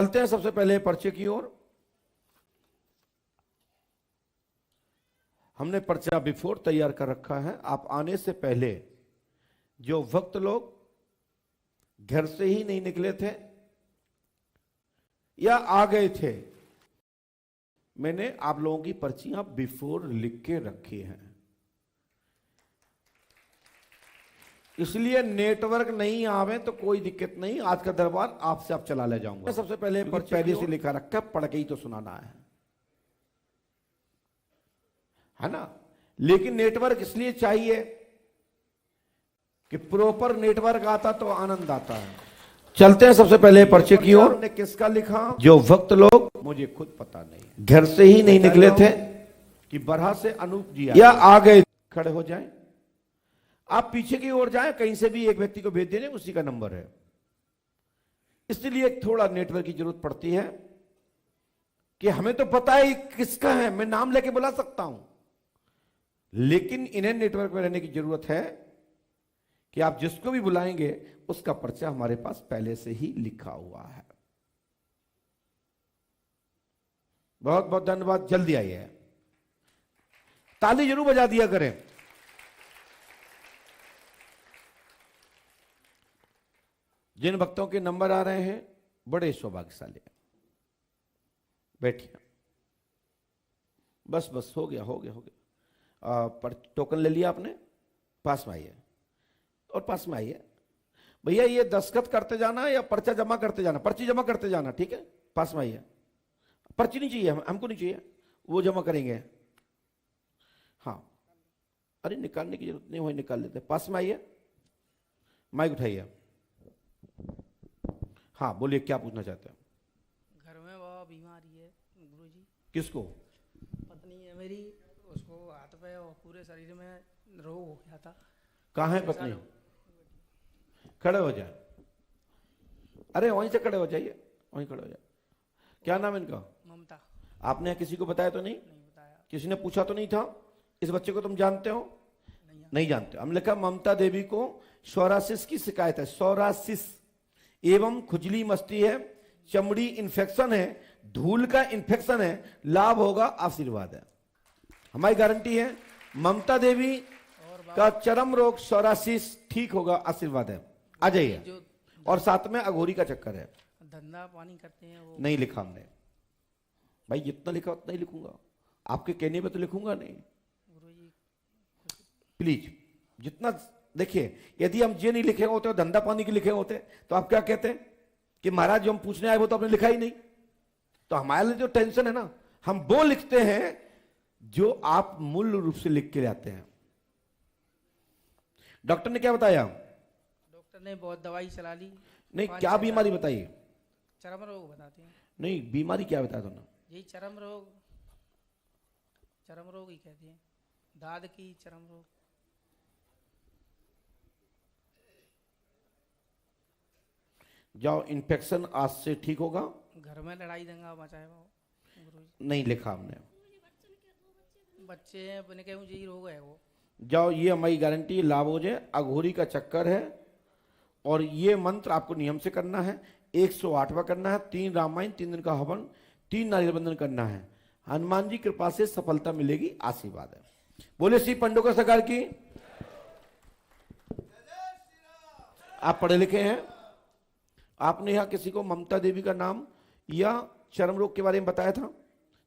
चलते हैं सबसे पहले पर्चे की ओर। हमने पर्चा बिफोर तैयार कर रखा है। आप आने से पहले जो वक्त लोग घर से ही नहीं निकले थे या आ गए थे, मैंने आप लोगों की पर्चियां बिफोर लिख के रखी हैं। इसलिए नेटवर्क नहीं आवे तो कोई दिक्कत नहीं, आज का दरबार आपसे आप चला ले जाऊंगा। सबसे पहले पहले से लिखा रखा, पढ़ के ही तो सुनाना है ना। लेकिन नेटवर्क इसलिए चाहिए कि प्रॉपर नेटवर्क आता तो आनंद आता है। चलते हैं सबसे पहले पर्चे की ओर। ने किसका लिखा? जो वक्त लोग मुझे खुद पता नहीं, घर से ही नहीं निकले थे कि बरहा से अनूप जी या आ गए। खड़े हो जाएं, आप पीछे की ओर जाएं, कहीं से भी एक व्यक्ति को भेज देने, उसी का नंबर है। इसलिए थोड़ा नेटवर्क की जरूरत पड़ती है कि हमें तो पता है किसका है, मैं नाम लेके बुला सकता हूं, लेकिन इन्हें नेटवर्क में रहने की जरूरत है कि आप जिसको भी बुलाएंगे उसका पर्चा हमारे पास पहले से ही लिखा हुआ है। बहुत बहुत धन्यवाद। जल्दी आइए, ताली जरूर बजा दिया करें। जिन भक्तों के नंबर आ रहे हैं बड़े सौभाग्यशाली हैं। बैठिए, बस बस हो गया हो गया हो गया। पर टोकन ले लिया आपने? पास में आइए और पास में आइए। भैया ये दस्तखत करते जाना या पर्चा जमा करते जाना? पर्ची जमा करते जाना, ठीक है। पास में आइए। पर्ची नहीं चाहिए, हमको नहीं चाहिए, वो जमा करेंगे। हाँ, अरे निकालने की जरूरत नहीं, वही निकाल लेते। पास में आइए, माइक उठाइए। हाँ बोलिए, क्या पूछना चाहते हैं? घर में बाबा बीमारी है गुरुजी। किसको? पत्नी है मेरी, उसको हाथ पे और पूरे शरीर में रोग हो गया था। कहाँ है पत्नी? खड़े हो जाए। अरे वहीं से खड़े हो जाइए, वहीं खड़े हो जाए। क्या नाम है इनका? ममता। आपने किसी को बताया तो नहीं? नहीं बताया। किसी ने पूछा तो नहीं था? इस बच्चे को तुम जानते हो? नहीं जानते। हमने लिखा ममता देवी को सोरासिस की शिकायत है। सोरासिस एवं खुजली मस्ती है, चमड़ी इन्फेक्शन है, धूल का इन्फेक्शन है, लाभ होगा, आशीर्वाद है, हमारी गारंटी है। ममता देवी का चरम रोग सोरासिस ठीक होगा, आशीर्वाद है। आ जाइए। और साथ में अघोरी का चक्कर है। धंधा पानी करते हैं वो। नहीं लिखा हमने भाई, जितना लिखा उतना ही लिखूंगा, आपके कहने पे तो लिखूंगा नहीं। गुरुजी प्लीज जितना देखिए, यदि हम ये नहीं लिखे होते और धंधा पानी के लिखे होते तो आप क्या कहते हैं कि महाराज जो हम पूछने आए वो तो आपने लिखा ही नहीं। तो हमारे लिए जो टेंशन है ना, हम वो लिखते हैं जो आप मूल रूप से लिख के लाते हैं। डॉक्टर ने क्या बताया? डॉक्टर ने बहुत दवाई चला ली। नहीं, क्या बीमारी बताइए? चर्म रोग बताते हैं। नहीं, बीमारी क्या बताया तुमने? यही चर्म रोग ही कहते हैं, दाद की चर्म रोग। जाओ, इन्फेक्शन आज से ठीक होगा। घर में लड़ाई दंगा मचाए गुरुजी। नहीं लिखा हमने। बच्चे हैं अपने के, मुझे रोग है वो। जाओ, ये हमारी गारंटी, लाभ हो जाए। अघोरी का चक्कर है और ये मंत्र आपको नियम से करना है। 108वां करना है, 3 रामायण, 3 दिन का हवन, 3 नारियल बंधन करना है। हनुमान जी कृपा से सफलता मिलेगी, आशीर्वाद है। बोले श्री पंडोकर सरकार की। आप पढ़े लिखे हैं? आपने यहां किसी को ममता देवी का नाम या चर्म रोग के बारे में बताया था?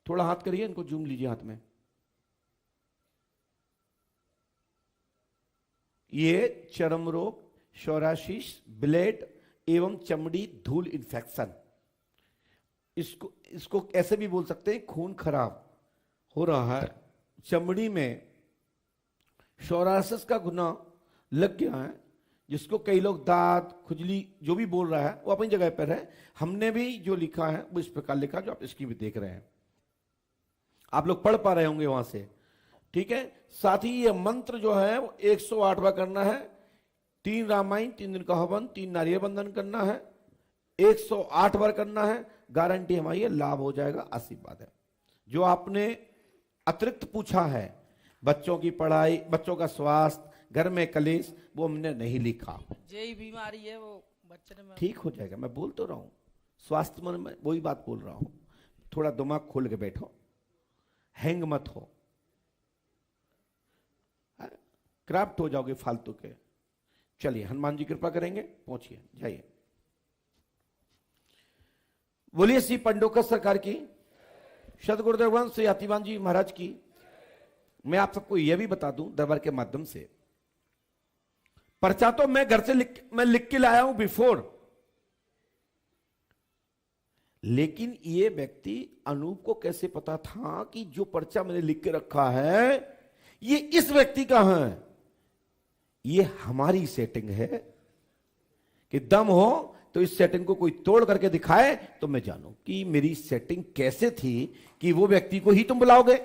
थोड़ा हाथ करिए, इनको जूम लीजिए हाथ में। ये चर्म रोग, सोरासिस, ब्लेड एवं चमड़ी धूल इन्फेक्शन, इसको ऐसे भी बोल सकते हैं खून खराब हो रहा है, चमड़ी में सोरासिस का गुना लग गया है, जिसको कई लोग दांत खुजली जो भी बोल रहा है वो अपनी जगह पर है। हमने भी जो लिखा है वो इस प्रकार लिखा जो आप स्क्रीन पे देख रहे हैं, आप लोग पढ़ पा रहे होंगे वहां से, ठीक है। साथ ही ये मंत्र जो है 108वां करना है, 3 रामायण, 3 दिन का हवन, 3 नारियल बंधन करना है, 108 बार करना है। गारंटी हमारी है, लाभ हो जाएगा, आशीर्वाद है। जो आपने अतिरिक्त पूछा है, बच्चों की पढ़ाई, बच्चों का स्वास्थ्य, घर में कलेश, वो हमने नहीं लिखा। यही बीमारी है वो बच्चे में। ठीक हो जाएगा, मैं बोल तो रहा हूं, स्वास्थ्य में वही बात बोल रहा हूं, थोड़ा दिमाग खोल के बैठो, हैंग मत हो, क्राफ्ट हो जाओगे फालतू के। चलिए हनुमान जी कृपा करेंगे, पहुंचिए, जाइए। बोलिए श्री पंडोकर सरकार की, सदगुरुदेव वंश श्री अतिवान जी महाराज की। मैं आप सबको यह भी बता दूं दरबार के माध्यम से, पर्चा तो मैं घर से लिख के लाया हूं बिफोर, लेकिन ये व्यक्ति अनूप को कैसे पता था कि जो पर्चा मैंने लिख के रखा है ये इस व्यक्ति का है? ये हमारी सेटिंग है कि दम हो तो इस सेटिंग को कोई तोड़ करके दिखाए तो मैं जानूं कि मेरी सेटिंग कैसे थी कि वो व्यक्ति को ही तुम बुलाओगे।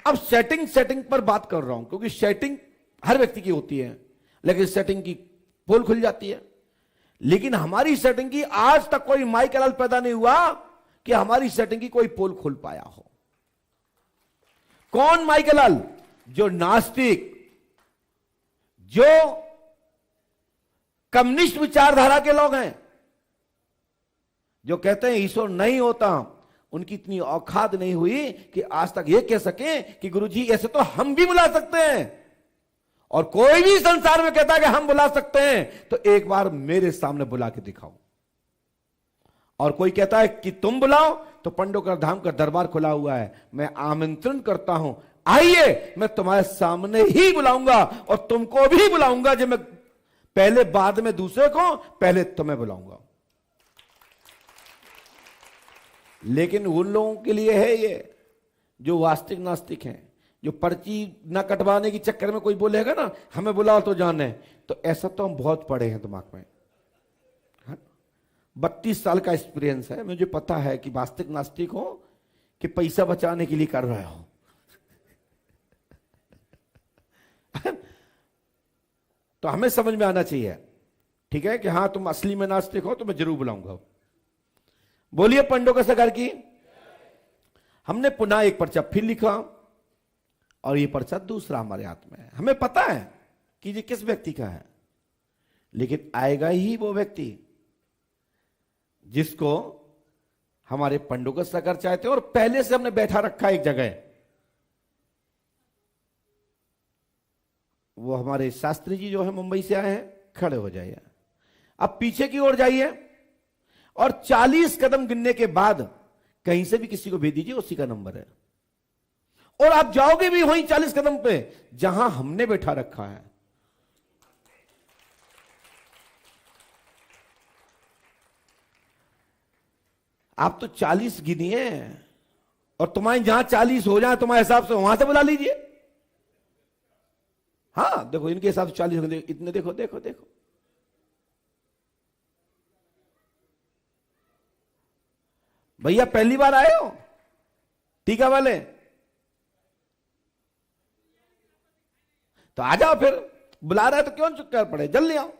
अब सेटिंग पर बात कर रहा हूं, क्योंकि सेटिंग हर व्यक्ति की होती है, लेकिन सेटिंग की पोल खुल जाती है। लेकिन हमारी सेटिंग की आज तक कोई माइकल पैदा नहीं हुआ कि हमारी सेटिंग की कोई पोल खोल पाया हो। कौन माइकल? जो नास्तिक, जो कम्युनिस्ट विचारधारा के लोग हैं, जो कहते हैं ईश्वर नहीं होता, उनकी इतनी औकात नहीं हुई कि आज तक यह कह सके कि गुरुजी ऐसे तो हम भी बुला सकते हैं। और कोई भी संसार में कहता है कि हम बुला सकते हैं तो एक बार मेरे सामने बुला के दिखाओ। और कोई कहता है कि तुम बुलाओ, तो पंडोकर धाम का दरबार खुला हुआ है, मैं आमंत्रण करता हूं, आइए, मैं तुम्हारे सामने ही बुलाऊंगा और तुमको भी बुलाऊंगा। जब मैं पहले बाद में दूसरे को, पहले तुम्हें बुलाऊंगा। लेकिन उन लोगों के लिए है ये जो वास्तविक नास्तिक हैं, जो पर्ची ना कटवाने के चक्कर में कोई बोलेगा ना हमें बुलाओ तो जाने, तो ऐसा तो हम बहुत पढ़े हैं दिमाग में। 32 साल का एक्सपीरियंस है, मुझे पता है कि वास्तविक नास्तिक हो कि पैसा बचाने के लिए कर रहे हो। तो हमें समझ में आना चाहिए, ठीक है, कि हां तुम असली में नास्तिक हो तो मैं जरूर बुलाऊंगा। बोलिए पंडोकर सरकार की। हमने पुनः एक पर्चा फिर लिखा और ये पर्चा दूसरा हमारे हाथ में है। हमें पता है कि ये किस व्यक्ति का है, लेकिन आएगा ही वो व्यक्ति जिसको हमारे पंडोकर सरकार चाहते हैं, और पहले से हमने बैठा रखा एक जगह। वो हमारे शास्त्री जी जो है मुंबई से आए हैं, खड़े हो जाइए, अब पीछे की ओर जाइए और 40 कदम गिनने के बाद कहीं से भी किसी को भेज दीजिए, उसी का नंबर है। और आप जाओगे भी वहीं 40 कदम पे जहां हमने बैठा रखा है। आप तो 40 गिनिए और तुम्हारे जहां 40 हो जाए तुम्हारे हिसाब से वहां से बुला लीजिए। हाँ देखो, इनके हिसाब से 40 इतने, देखो देखो देखो, भैया पहली बार आए हो टीका वाले, तो आ जाओ, फिर बुला रहा है तो क्यों चुप कर पड़े, जल्दी आओ,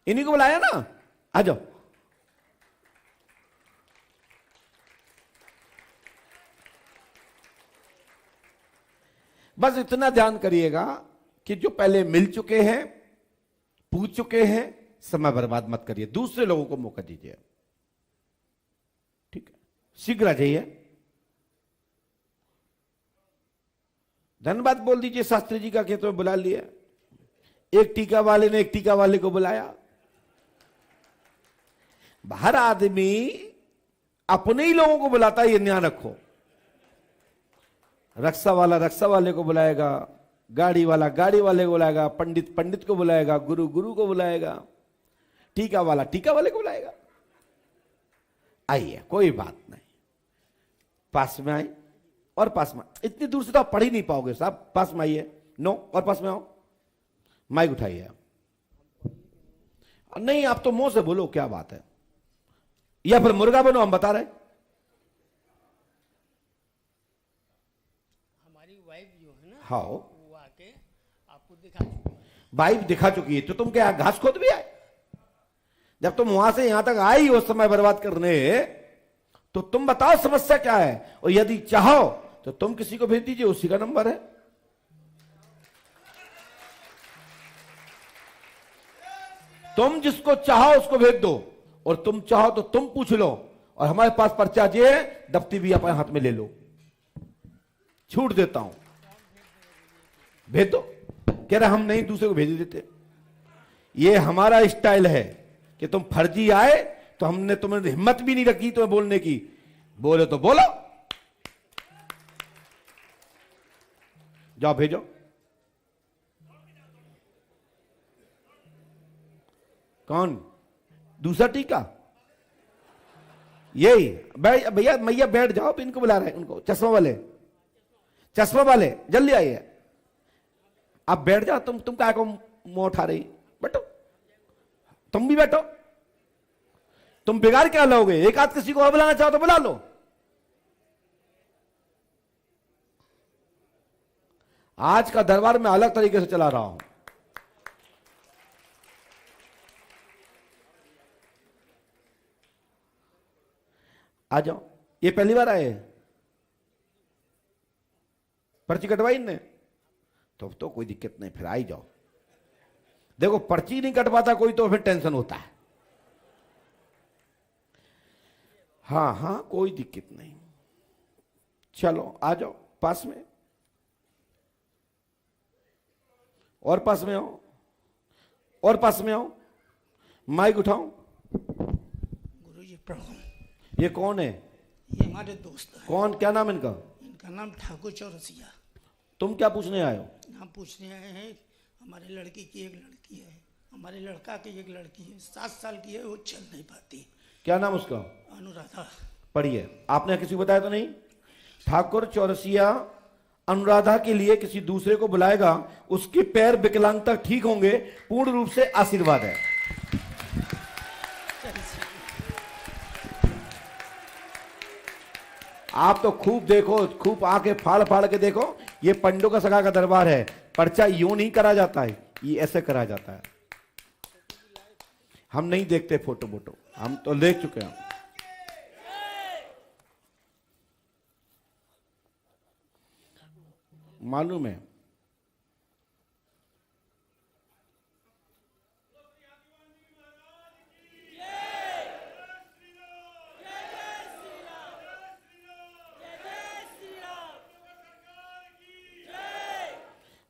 इन्हीं को बुलाया ना, आ जाओ। बस इतना ध्यान करिएगा कि जो पहले मिल चुके हैं, पूछ चुके हैं, समय बर्बाद मत करिए, दूसरे लोगों को मौका दीजिए, ठीक है। शीघ्र आ जाइए, धन्यवाद बोल दीजिए शास्त्री जी का कि तो बुला लिया। एक टीका वाले ने एक टीका वाले को बुलाया। हर आदमी अपने ही लोगों को बुलाता है, ये ध्यान रखो। रक्षा वाला रक्षा वाले को बुलाएगा, गाड़ी वाला गाड़ी वाले को बुलाएगा, पंडित पंडित को बुलाएगा, गुरु गुरु को बुलाएगा, टीका वाला टीका वाले को बुलाएगा। आइए, कोई बात नहीं, पास में आए और पास में। इतनी दूर से तो आप पढ़ ही नहीं पाओगे साहब, पास में आइए, नो, और पास में आओ, माइक उठाइए। नहीं, आप तो मुंह से बोलो क्या बात है, या फिर मुर्गा बनो, हम बता रहे। हमारी वाइफ जो है ना, हाँ, वो आके आपको दिखा चुकी है। वाइफ दिखा चुकी है, तो तुम क्या घास खोद भी आए? जब तुम वहां से यहां तक आई हो समय बर्बाद करने, तो तुम बताओ समस्या क्या है, और यदि चाहो तो तुम किसी को भेज दीजिए, उसी का नंबर है। तुम जिसको चाहो उसको भेज दो, और तुम चाहो तो तुम पूछ लो, और हमारे पास पर्चा जे है, दफ्ती भी अपने हाथ में ले लो, छूट देता हूं। भेज दो। कह रहे हम नहीं, दूसरे को भेज देते। ये हमारा स्टाइल है कि तुम फर्जी आए तो हमने तुम्हें हिम्मत भी नहीं रखी तुम्हें बोलने की, बोले तो बोलो, जाओ भेजो। कौन दूसरा टीका? यही भैया मैया बैठ जाओ, इनको बुला रहे हैं, उनको चश्मा वाले जल्दी आइए। आप बैठ जाओ। तुम क्या को मुंह उठा रही? बैठो, तुम भी बैठो। तुम बिगाड़ क्या लोगे? एक आध किसी को और बुलाना चाहो तो बुला लो। आज का दरबार मैं अलग तरीके से चला रहा हूं। आ जाओ। ये पहली बार आए? पर्ची कटवाई इनने? तो कोई दिक्कत नहीं, फिर आई जाओ। देखो पर्ची नहीं कटवाता कोई तो फिर टेंशन होता है। हाँ हाँ कोई दिक्कत नहीं, चलो आ जाओ पास में, और पास में आओ, और पास में आओ। माइक उठाओ। गुरुजी प्रणाम। ये कौन है? ये हमारे दोस्त है। कौन, क्या नाम इनका? इनका नाम ठाकुर चौरसिया। तुम क्या पूछने आए हो? हम पूछने आए हैं, हमारे लड़की की एक लड़की है, हमारे लड़का की एक लड़की है, 7 साल की है, वो चल नहीं पाती। क्या नाम उसका? अनुराधा। पढ़िए। आपने किसी को बताया तो नहीं? ठाकुर चौरसिया अनुराधा के लिए किसी दूसरे को बुलाएगा, उसके पैर विकलांगता ठीक होंगे, पूर्ण रूप से आशीर्वाद है। आप तो खूब देखो, खूब आके फाड़ फाड़ के देखो। ये पंडों का सगा का दरबार है। पर्चा यूं नहीं करा जाता है, ये ऐसे करा जाता है। हम नहीं देखते फोटो वोटो, हम तो देख चुके हैं। मालूम है।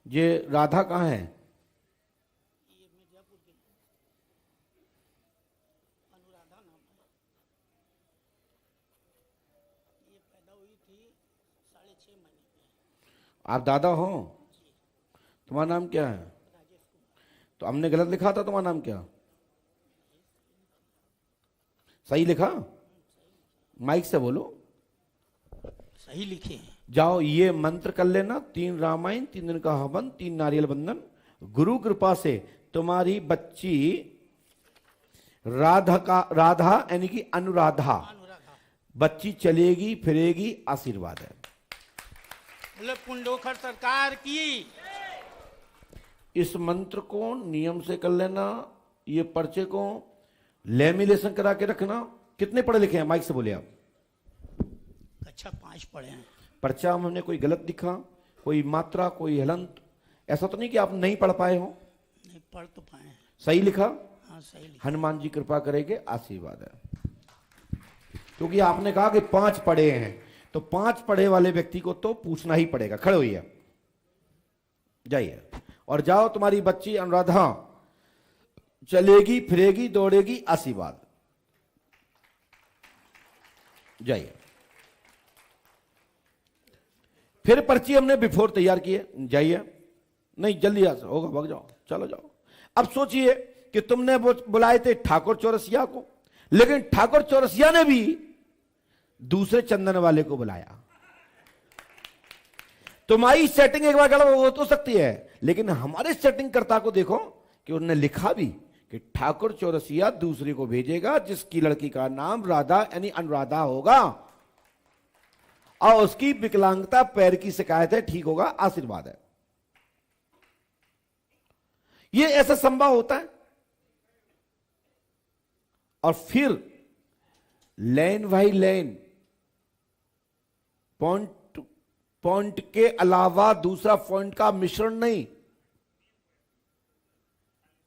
ये राधा कहाँ है? ये मिर्जापुर की अनुराधा नाम है। ये पैदा हुई थी 6.5 महीने में। आप दादा हो? तुम्हारा नाम क्या है? तो हमने गलत लिखा था। तुम्हारा नाम क्या? सही लिखा? माइक से बोलो। सही लिखे हैं। जाओ ये मंत्र कर लेना, 3 रामायण, 3 दिन का हवन, 3 नारियल बंधन। गुरु कृपा से तुम्हारी बच्ची राधा यानी कि अनुराधा बच्ची चलेगी फिरेगी, आशीर्वाद है। बोले पुंडोखर सरकार की। इस मंत्र को नियम से कर लेना। ये पर्चे को लेमिनेशन करा के रखना। कितने पढ़े लिखे हैं? माइक से बोले आप। कक्षा 5 पढ़े हैं। पर्चा में हमने कोई गलत लिखा, कोई मात्रा, कोई हलंत, ऐसा तो नहीं कि आप नहीं पढ़ पाए हो? नहीं पढ़ तो पाए हैं। सही लिखा? हाँ सही लिखा। हनुमान जी कृपा करेंगे, आशीर्वाद है। क्योंकि आपने कहा कि 5 पढ़े हैं, तो 5 पढ़े वाले व्यक्ति को तो पूछना ही पड़ेगा। खड़े होइए, जाइए और जाओ। तुम्हारी बच्ची अनुराधा चलेगी फिरेगी दौड़ेगी, आशीर्वाद। जाइए। फिर पर्ची हमने बिफोर तैयार की है। जाइए। नहीं जल्दी होगा, भाग जाओ, चलो जाओ। अब सोचिए कि तुमने बुलाए थे ठाकुर चौरसिया को, लेकिन ठाकुर चौरसिया ने भी दूसरे चंदन वाले को बुलाया। तुम्हारी सेटिंग एक बार गड़बड़ हो तो सकती है, लेकिन हमारे सेटिंग कर्ता को देखो कि उन्होंने लिखा भी कि ठाकुर चौरसिया दूसरे को भेजेगा जिसकी लड़की का नाम राधा यानी अनुराधा होगा, और उसकी विकलांगता पैर की शिकायत है, ठीक होगा, आशीर्वाद है। ये ऐसा संभव होता है। और फिर लाइन बाई लाइन, पॉइंट के अलावा दूसरा पॉइंट का मिश्रण नहीं।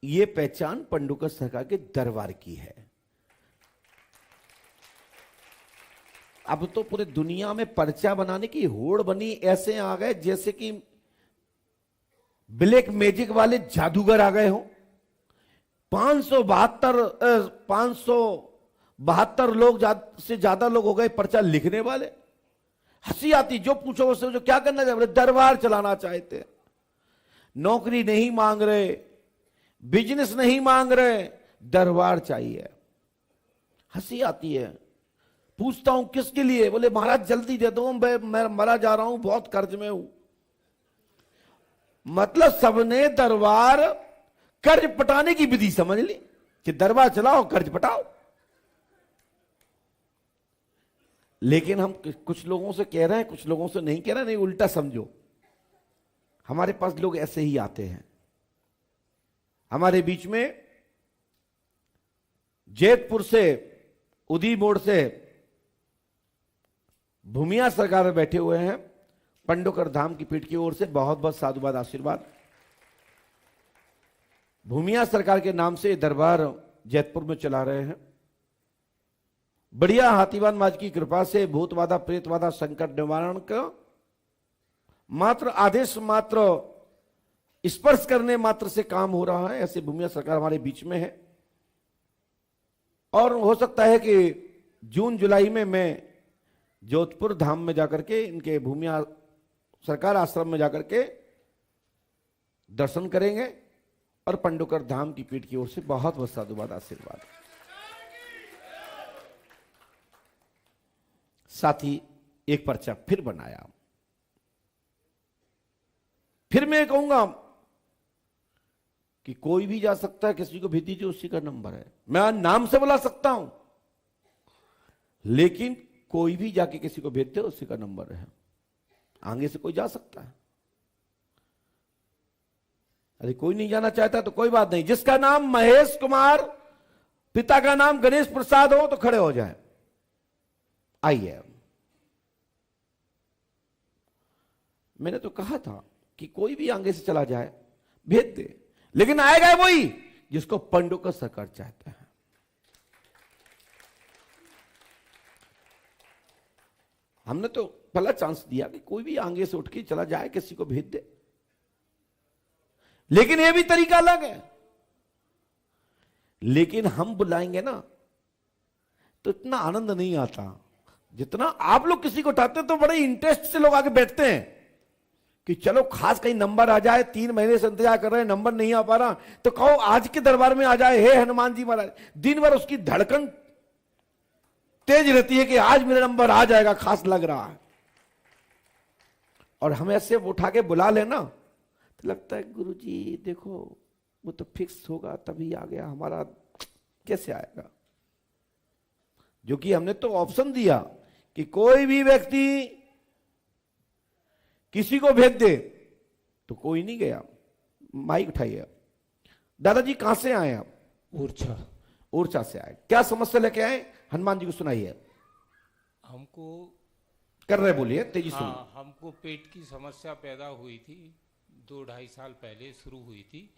यह पहचान पंडुका सरकार के दरबार की है। अब तो पूरे दुनिया में पर्चा बनाने की होड़ बनी, ऐसे आ गए जैसे कि ब्लैक मैजिक वाले जादूगर आ गए हो। 572 लोग से ज्यादा लोग हो गए पर्चा लिखने वाले। हंसी आती, जो पूछो उससे जो क्या करना चाहते, दरबार चलाना चाहते, नौकरी नहीं मांग रहे, बिजनेस नहीं मांग रहे, दरबार चाहिए। हंसी आती है। पूछता हूं किसके लिए, बोले महाराज जल्दी दे दो, मैं मरा जा रहा हूं, बहुत कर्ज में हूं। मतलब सबने दरबार कर्ज पटाने की विधि समझ ली कि दरबार चलाओ कर्ज पटाओ। लेकिन हम कुछ लोगों से कह रहे हैं, कुछ लोगों से नहीं कह रहे, नहीं उल्टा समझो। हमारे पास लोग ऐसे ही आते हैं। हमारे बीच में जैतपुर से, उदी मोड़ से भूमिया सरकार बैठे हुए हैं, पंडोकर धाम की पीठ की ओर से बहुत बहुत साधुवाद आशीर्वाद। भूमिया सरकार के नाम से दरबार जैतपुर में चला रहे हैं। बढ़िया हाथीवान माज की कृपा से भूतवादा प्रेतवादा संकट निवारण का मात्र आदेश मात्र स्पर्श करने मात्र से काम हो रहा है। ऐसे भूमिया सरकार हमारे बीच में है और हो सकता है कि जून जुलाई में मैं जोधपुर धाम में जाकर के इनके भूमिया सरकार आश्रम में जाकर के दर्शन करेंगे और पंडोकर धाम की पीठ की ओर से बहुत बहुत साधुवाद आशीर्वाद। साथ ही एक पर्चा फिर बनाया। फिर मैं कहूंगा कि कोई भी जा सकता है, किसी को भेज दीजिए, उसी का नंबर है। मैं नाम से बुला सकता हूं, लेकिन कोई भी जाके किसी को भेज दे, उसी का नंबर है। आगे से कोई जा सकता है। अरे कोई नहीं जाना चाहता तो कोई बात नहीं, जिसका नाम महेश कुमार, पिता का नाम गणेश प्रसाद हो तो खड़े हो जाए, आइए। मैंने तो कहा था कि कोई भी आगे से चला जाए भेज दे, लेकिन आएगा वही जिसको पंडोकर सरकार चाहते हैं। हमने तो पहला चांस दिया कि कोई भी आगे से उठ के चला जाए, किसी को भेज दे, लेकिन यह भी तरीका अलग है। लेकिन हम बुलाएंगे ना तो इतना आनंद नहीं आता जितना आप लोग किसी को उठाते हैं। तो बड़े इंटरेस्ट से लोग आके बैठते हैं कि चलो खास कहीं नंबर आ जाए, 3 महीने से इंतजार कर रहे हैं, नंबर नहीं आ पा रहा, तो कहो आज के दरबार में आ जाए, हे हनुमान जी महाराज। दिन भर उसकी धड़कन तेज रहती है कि आज मेरा नंबर आ जाएगा, खास लग रहा है। और हम ऐसे उठा के बुला लेना तो लगता है गुरुजी देखो वो तो फिक्स होगा तभी आ गया, हमारा कैसे आएगा। जो कि हमने तो ऑप्शन दिया कि कोई भी व्यक्ति किसी को भेज दे, तो कोई नहीं गया। माइक उठाइए। दादाजी कहां से आए आप? ऊर्जा। ऊर्जा से आए। क्या समस्या लेके आए? हनुमान जी को सुनाइए। हमको कर रहे बोलिए, तेजी सुनिए। हमको पेट की समस्या पैदा हुई थी 2-2.5 साल पहले शुरू हुई थी।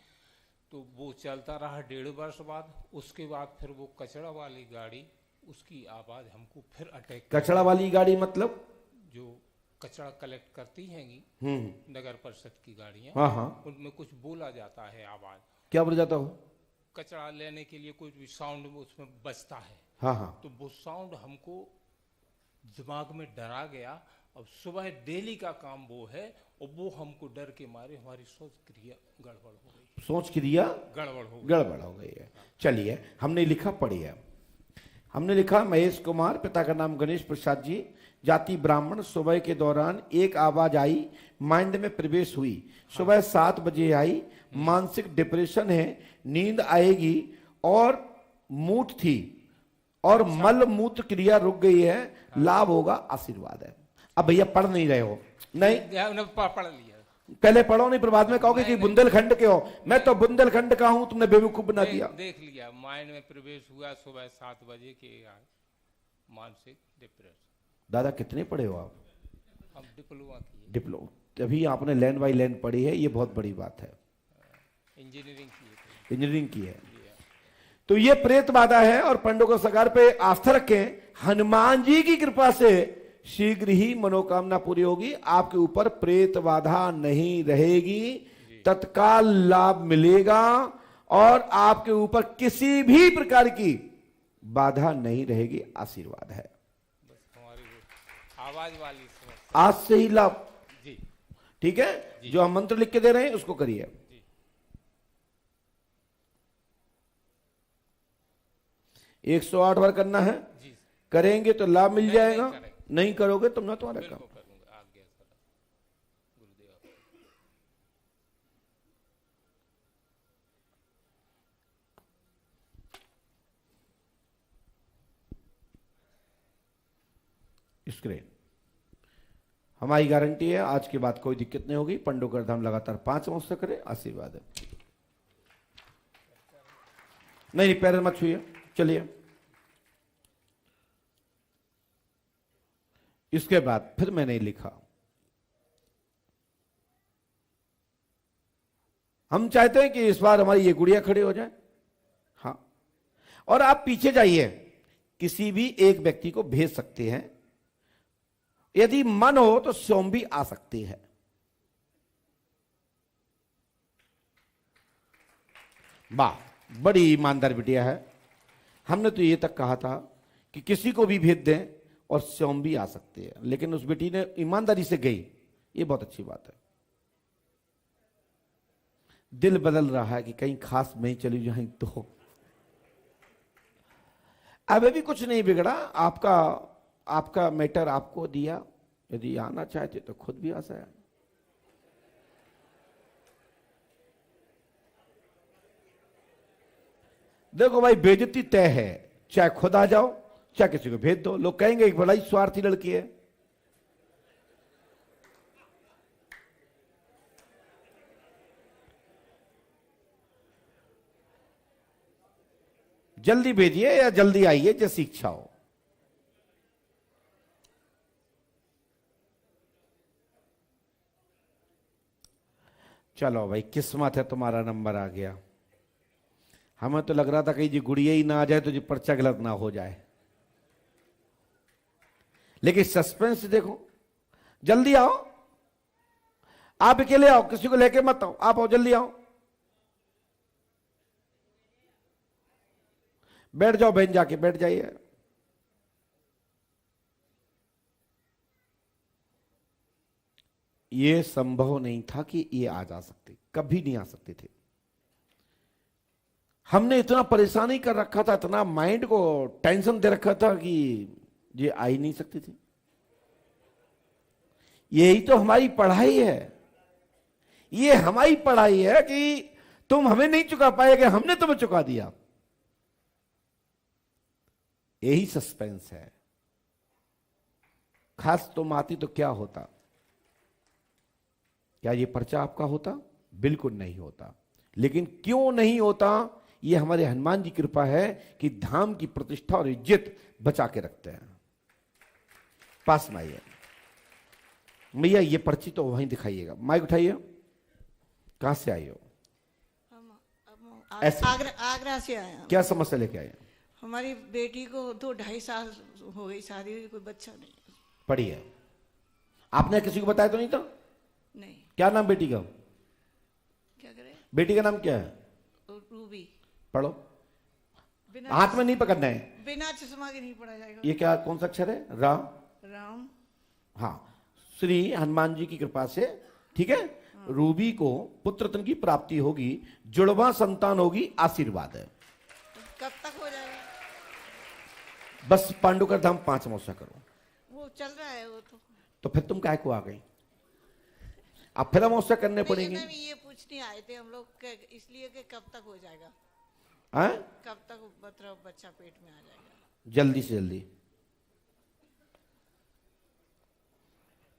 तो वो चलता रहा 1.5 वर्ष बाद। उसके बाद फिर वो कचरा वाली गाड़ी, उसकी आवाज़ हमको फिर अटैक। कचरा वाली गाड़ी मतलब? जो कचरा कलेक्ट करती हैंगी नगर परिषद की गाड़ियाँ, हाँ हाँ, उनमें कुछ बोला जाता है आवाज़। क्या बोला जाता हो? कचरा लेने के लिए कुछ भी साउंड उसमें बजता है। हाँ हाँ। तो वो साउंड हमको दिमाग में डरा गया। अब सुबह डेली का काम वो है और वो हमको डर के मारे हमारी सोच क्रिया गड़बड़ हो गई। सोच क्रिया गड़बड़ हो गई है। चलिए, हमने लिखा, पढ़िए। हमने लिखा महेश कुमार, पिता का नाम गणेश प्रसाद जी, जाति ब्राह्मण। सुबह के दौरान एक आवाज आई, माइंड में प्रवेश हुई। सुबह 7 बजे आई। मानसिक डिप्रेशन है, नींद आएगी और मूठ थी और मल मूत्र क्रिया रुक गई है। लाभ होगा, आशीर्वाद है। अब भैया पढ़ नहीं रहे हो? नहीं, पढ़ लिया। पहले पढ़ो, नहीं फिर बाद में कहोगे कि बुंदेलखंड के हो। मैं तो बुंदेलखंड का हूं, तुमने बेवकूफ बना दिया। देख लिया, माइंड में प्रवेश हुआ सुबह 7 बजे के। मानसिक डिप्रेशन। दादा कितने पढ़े हो आप? हम डिप्लोमा किए। डिप्लोमा? तभी आपने लाइन बाई लाइन पढ़ी है, ये बहुत बड़ी बात है। इंजीनियरिंग की है। इंजीनियरिंग की है। तो ये प्रेत बाधा है और पंडों को सगार पे आस्था रखें, हनुमान जी की कृपा से शीघ्र ही मनोकामना पूरी होगी, आपके ऊपर प्रेत बाधा नहीं रहेगी, तत्काल लाभ मिलेगा और आपके ऊपर किसी भी प्रकार की बाधा नहीं रहेगी। आशीर्वाद है। बस हमारी वो आवाज वाली समस्या। आज से ही लाभ। जी ठीक है, जो हम मंत्र लिख के दे रहे हैं उसको करिए। 108 बार करना है। जी करेंगे तो लाभ मिल जाएगा, नहीं करेंगे। नहीं करोगे तुम ना तुम्हारा काम। बिल्कुल करूंगा, आज्ञा सर गुरुदेव। स्क्रीन हमारी गारंटी है, आज के बाद कोई दिक्कत नहीं होगी। पंडो कर धाम लगातार 5 मास तक करे, आशीर्वाद है। नहीं पैर मत छुइए, चलिए। इसके बाद फिर मैंने लिखा, हम चाहते हैं कि इस बार हमारी ये गुड़िया खड़ी हो जाए। हाँ, और आप पीछे जाइए, किसी भी एक व्यक्ति को भेज सकते हैं, यदि मन हो तो स्वयं भी आ सकती है। वाह, बड़ी ईमानदार बिटिया है। हमने तो ये तक कहा था कि किसी को भी भेज दें और स्वयं भी आ सकते हैं, लेकिन उस बेटी ने ईमानदारी से गई, ये बहुत अच्छी बात है। दिल बदल रहा है कि कहीं खास में चली जाए तो। अभी भी कुछ नहीं बिगड़ा, आपका मैटर आपको दिया, यदि आना चाहते तो खुद भी आ जाए। देखो भाई, बेइज्जती तय है, चाहे खुद आ जाओ चाहे किसी को भेज दो। लोग कहेंगे एक बड़ा ही स्वार्थी लड़की है। जल्दी भेजिए या जल्दी आइए, जैसी इच्छा हो। चलो भाई, किस्मत है, तुम्हारा नंबर आ गया। हमें तो लग रहा था कहीं जी गुड़िया ही ना आ जाए तो जी पर्चा गलत ना हो जाए, लेकिन सस्पेंस देखो। जल्दी आओ, आप अकेले आओ, किसी को लेके मत आओ, आप आओ, जल्दी आओ। बैठ जाओ बहन, जाके बैठ जाइए। ये संभव नहीं था कि ये आ जा सकते, कभी नहीं आ सकते थे। हमने इतना परेशानी कर रखा था, इतना माइंड को टेंशन दे रखा था कि ये आ ही नहीं सकती थी। यही तो हमारी पढ़ाई है, ये हमारी पढ़ाई है कि तुम हमें नहीं चुका पाएगे, हमने तुम्हें चुका दिया। यही सस्पेंस है। खास तुम आती तो क्या होता? क्या ये पर्चा आपका होता? बिल्कुल नहीं होता। लेकिन क्यों नहीं होता? ये हमारे हनुमान जी की कृपा है कि धाम की प्रतिष्ठा और इज्जत बचा के रखते हैं। पास में आइए भैया, ये पर्ची तो वहीं दिखाइएगा। माइक उठाइए। कहां से आई हो? हम ऐसे? आगरा से आए हैं। क्या समस्या लेके आए? हमारी बेटी को तो 2.5 साल हो गई शादी हुई, कोई बच्चा नहीं। पढ़िए। आपने किसी को बताया तो नहीं था? नहीं। क्या नाम बेटी का? क्या करें? बेटी का नाम क्या है? रूबी। पढ़ो। बिना हाथ में नहीं पकड़ना है। बिना चश्मा के नहीं पढ़ा जाएगा। ये क्या, कौन सा अक्षर है? राम। हाँ, श्री हनुमान जी की कृपा से, ठीक है। रूबी को पुत्र रत्न की प्राप्ति होगी, जुड़वा संतान होगी, आशीर्वाद है। कब तक हो जाएगा? बस पांडुकर धाम 5 मौसा करो। वो चल रहा है वो तो फिर तुम काय को आ गई? अब फिर मौसा करने पड़ेंगे। नहीं, ये पूछने आए थे हम लोग इसलिए कि कब तक हो जाएगा। हाँ? कब तक मतलब बच्चा पेट में आ जाएगा? जल्दी से जल्दी,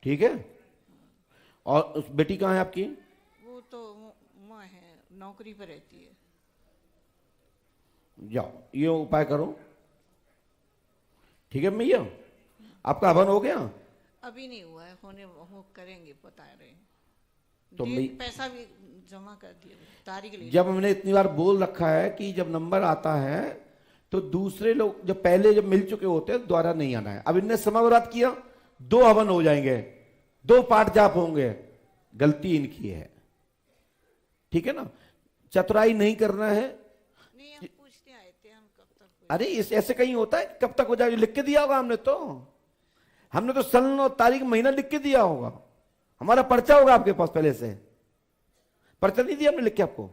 ठीक है। और उस बेटी कहाँ है आपकी? वो तो माँ है, नौकरी पर रहती है। जाओ, ये उपाय करो, ठीक है भैया। आपका हवन हो गया? अभी नहीं हुआ है, होने हो करेंगे, बता रहे हैं। तो पैसा भी जमा कर दिया, तारीख ले। जब हमने इतनी बार बोल रखा है कि जब नंबर आता है तो दूसरे लोग जब पहले जब मिल चुके होते हैं दोबारा नहीं आना है। अब इनने समय बर्बाद किया, 2 हवन हो जाएंगे, 2 पाठ जाप होंगे, गलती इनकी है, ठीक है ना। चतुराई नहीं करना है। नहीं, हम पूछते आए थे हम कब तक हुए। अरे इस ऐसे कहीं होता है कब तक हो जाए, लिख के दिया होगा हमने तो सन और तारीख महीना लिख के दिया होगा, हमारा पर्चा होगा आपके पास पहले से। पर्चा नहीं दिया हमने लिख के आपको?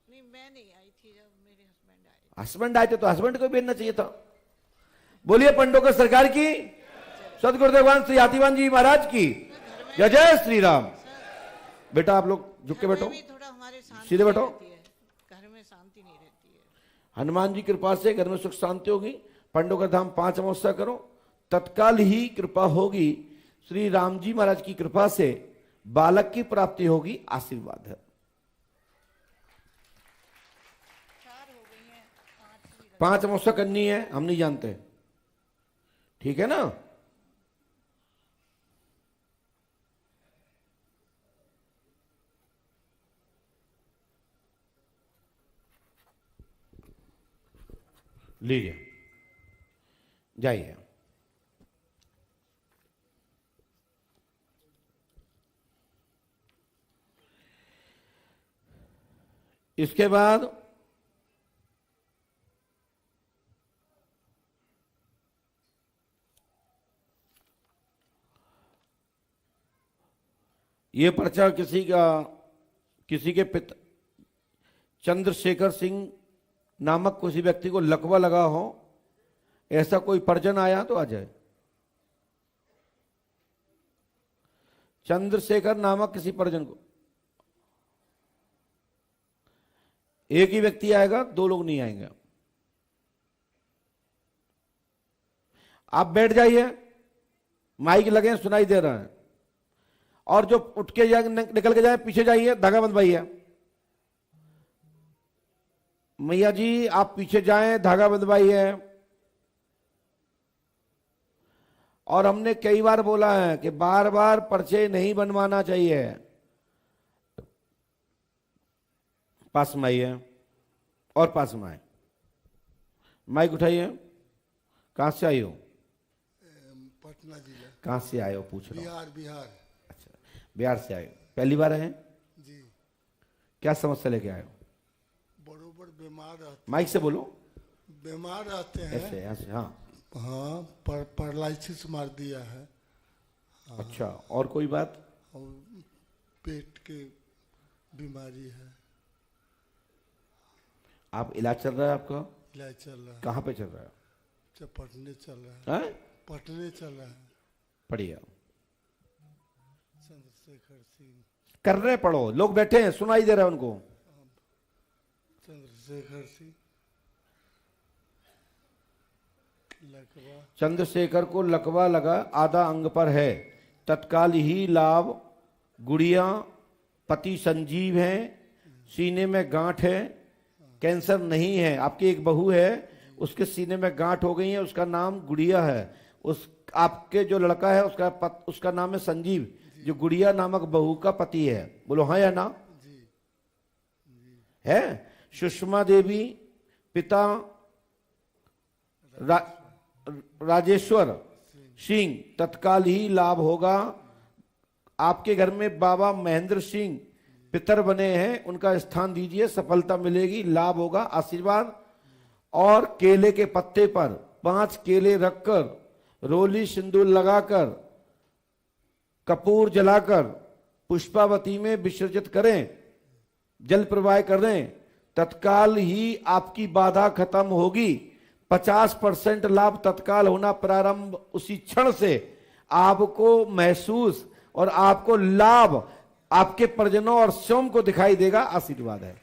नहीं, मैं नहीं आई थी जब मेरे हस्बैंड आए। हस्बैंड आए थे तो हस्बैंड को भेजना चाहिए था। बोलिए पंडोकर सरकार की, सदगुरुदेव भगवान श्री हाथीवान जी महाराज की जय। जय श्री राम। बेटा आप लोग झुक के बैठो, थोड़ा हमारे शांति सीधे बैठो। रहती है, घर में शांति नहीं रहती है। हनुमान जी कृपा से घर में सुख शांति होगी। पंडोकर धाम 5 अमावस्या करो, तत्काल ही कृपा होगी। श्री राम जी महाराज की कृपा से बालक की प्राप्ति होगी, आशीर्वाद है। 4 हो गई हैं, 5 भी 5 अमावस्या करनी है, हम नहीं जानते, ठीक है ना। लीजिए, जाइए। इसके बाद ये पर्चा किसी के पिता चंद्रशेखर सिंह नामक किसी व्यक्ति को लकवा लगा हो, ऐसा कोई परिजन आया तो आ जाए। चंद्रशेखर नामक किसी परिजन को, एक ही व्यक्ति आएगा, 2 लोग नहीं आएंगे। आप बैठ जाइए, माइक लगे सुनाई दे रहा है। और जो उठ के जाए निकल के जाए पीछे जाइए, धागा बंधवाइए। मैया जी आप पीछे जाएं, धागा बंधवाइए। और हमने कई बार बोला है कि बार बार पर्चे नहीं बनवाना चाहिए। पास में आइए और पास में आए, माइक उठाइए। कहां से आई हो? पटना जिला। कहां से आए हो पूछ रहा हूं। बिहार। अच्छा, बिहार से आए हो, पहली बार हैं? जी। क्या समस्या लेके आए हो? बरोबर बीमार रहते, माइक से बोलो। बीमार रहते हैं। ऐसे ऐसे, हाँ हाँ, पैरालिसिस मार दिया है। अच्छा, और कोई बात? और पेट के बीमारी है। आप इलाज चल रहा है आपका? इलाज चल रहा है। कहाँ पे चल रहा है? पटने चल रहा है। हैं? पटने चल रहा है। पढ़िए, चंद्रशेखर सिंह। कर रहे पढ़ो, लोग बैठे हैं सुनाई दे रहा है उनको। चंद्रशेखर सिंह लकवा। चंद्रशेखर को लकवा लगा, आधा अंग पर है, तत्काल ही लाभ। गुड़िया पति संजीव है, सीने में गांठ है, कैंसर नहीं है। आपकी एक बहू है, उसके सीने में गांठ हो गई है, उसका नाम गुड़िया है। उस आपके जो लड़का है उसका नाम है संजीव, जो गुड़िया नामक बहू का पति है। बोलो हाँ या ना? है। सुषमा देवी पिता राजेश्वर सिंह, तत्काल ही लाभ होगा। आपके घर में बाबा महेंद्र सिंह पितर बने हैं, उनका स्थान दीजिए, सफलता मिलेगी, लाभ होगा, आशीर्वाद। और केले के पत्ते पर 5 केले रखकर, रोली सिंदूर लगाकर, कपूर जलाकर पुष्पावती में विसर्जित करें, जल प्रवाह करें, तत्काल ही आपकी बाधा खत्म होगी। 50% लाभ तत्काल होना प्रारंभ उसी क्षण से आपको महसूस और आपको लाभ आपके परिजनों और स्वयं को दिखाई देगा, आशीर्वाद है।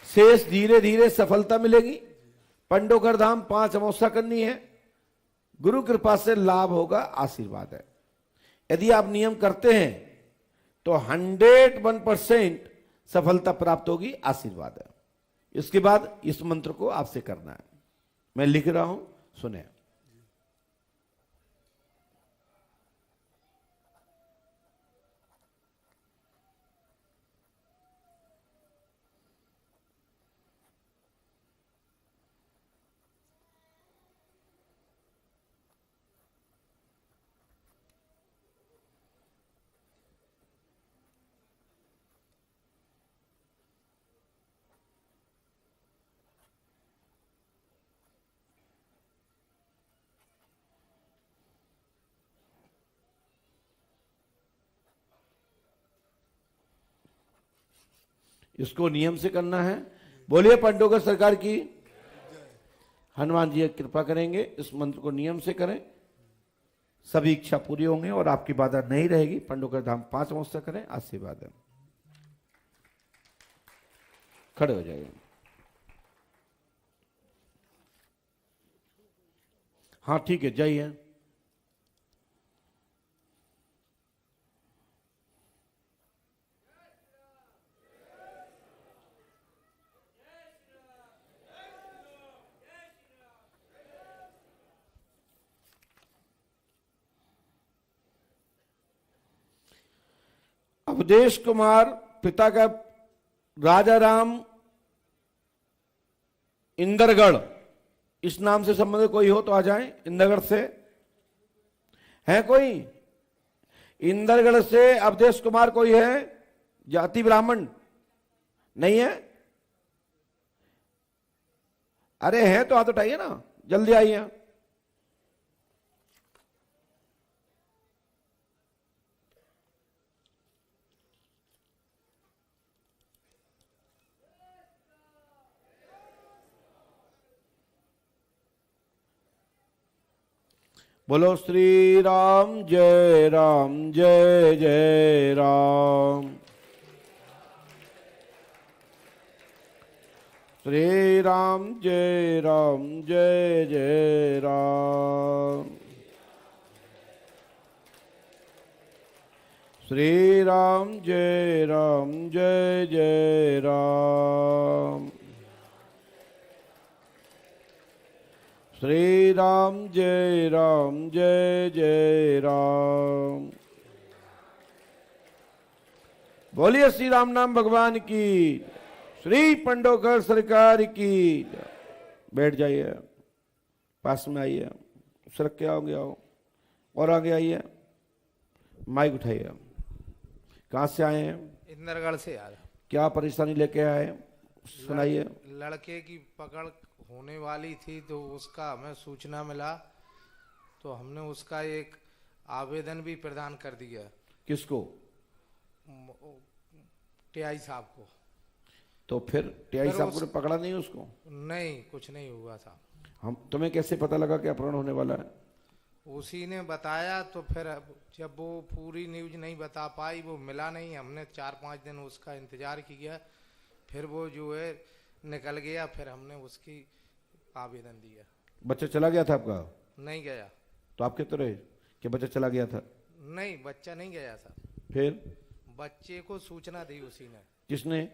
शेष धीरे धीरे सफलता मिलेगी। पंडोकर धाम 5 अमावस्या करनी है, गुरु कृपा से लाभ होगा, आशीर्वाद है। यदि आप नियम करते हैं तो 101% सफलता प्राप्त होगी, आशीर्वाद है। इसके बाद इस मंत्र को आपसे करना है, मैं लिख रहा हूं, सुने। इसको नियम से करना है। बोलिए पंडोकर सरकार की। हनुमान जी कृपा करेंगे, इस मंत्र को नियम से करें, सभी इच्छा पूरी होंगे और आपकी बाधा नहीं रहेगी। पंडोकर धाम 5 अवस्था करें, आशीर्वाद है। खड़े हो जाइए। हाँ ठीक है, जाइए। अवधेश कुमार, पिता का राजा राम इंदरगढ़, इस नाम से संबंधित कोई हो तो आ जाए। इंदरगढ़ से है कोई? इंदरगढ़ से अवधेश कुमार कोई है? जाति ब्राह्मण नहीं है? अरे है तो हाथ उठाइए ना, जल्दी आइए। बोलो श्री राम जय राम, जय जय राम। श्री राम जय राम, जय जय राम। श्री राम जय राम, जय जय राम। श्री राम जय राम, जय जय राम। बोलिए श्री राम नाम भगवान की, श्री पंडोकर सरकार की। बैठ जाइए, पास में आइए, सरक के आओगे, आओ और आगे आइए। माइक उठाइए। कहाँ से आए हैं? इंदरगढ़ से यार। क्या परेशानी लेके आए, सुनाइए। लड़के की पकड़ होने वाली थी तो उसका हमें सूचना मिला, तो हमने उसका एक आवेदन भी प्रदान कर दिया। किसको? टीआई साहब को। तो फिर टीआई साहब ने पकड़ा नहीं उसको? नहीं, कुछ नहीं हुआ था। हम तुम्हें कैसे पता लगा कि अपहरण होने वाला है? उसी ने बताया, तो फिर जब वो पूरी न्यूज नहीं बता पाई, वो मिला नहीं, हमने 4-5 दिन उसका इंतजार किया, फिर वो जो है निकल गया, फिर हमने उसकी आवेदन दिया। बच्चा चला गया था आपका? नहीं गया। तो आप कहते रहे कि बच्चा चला गया था? नहीं, बच्चा नहीं गया था। फिर बच्चे को सूचना दी उसी ने, किसने?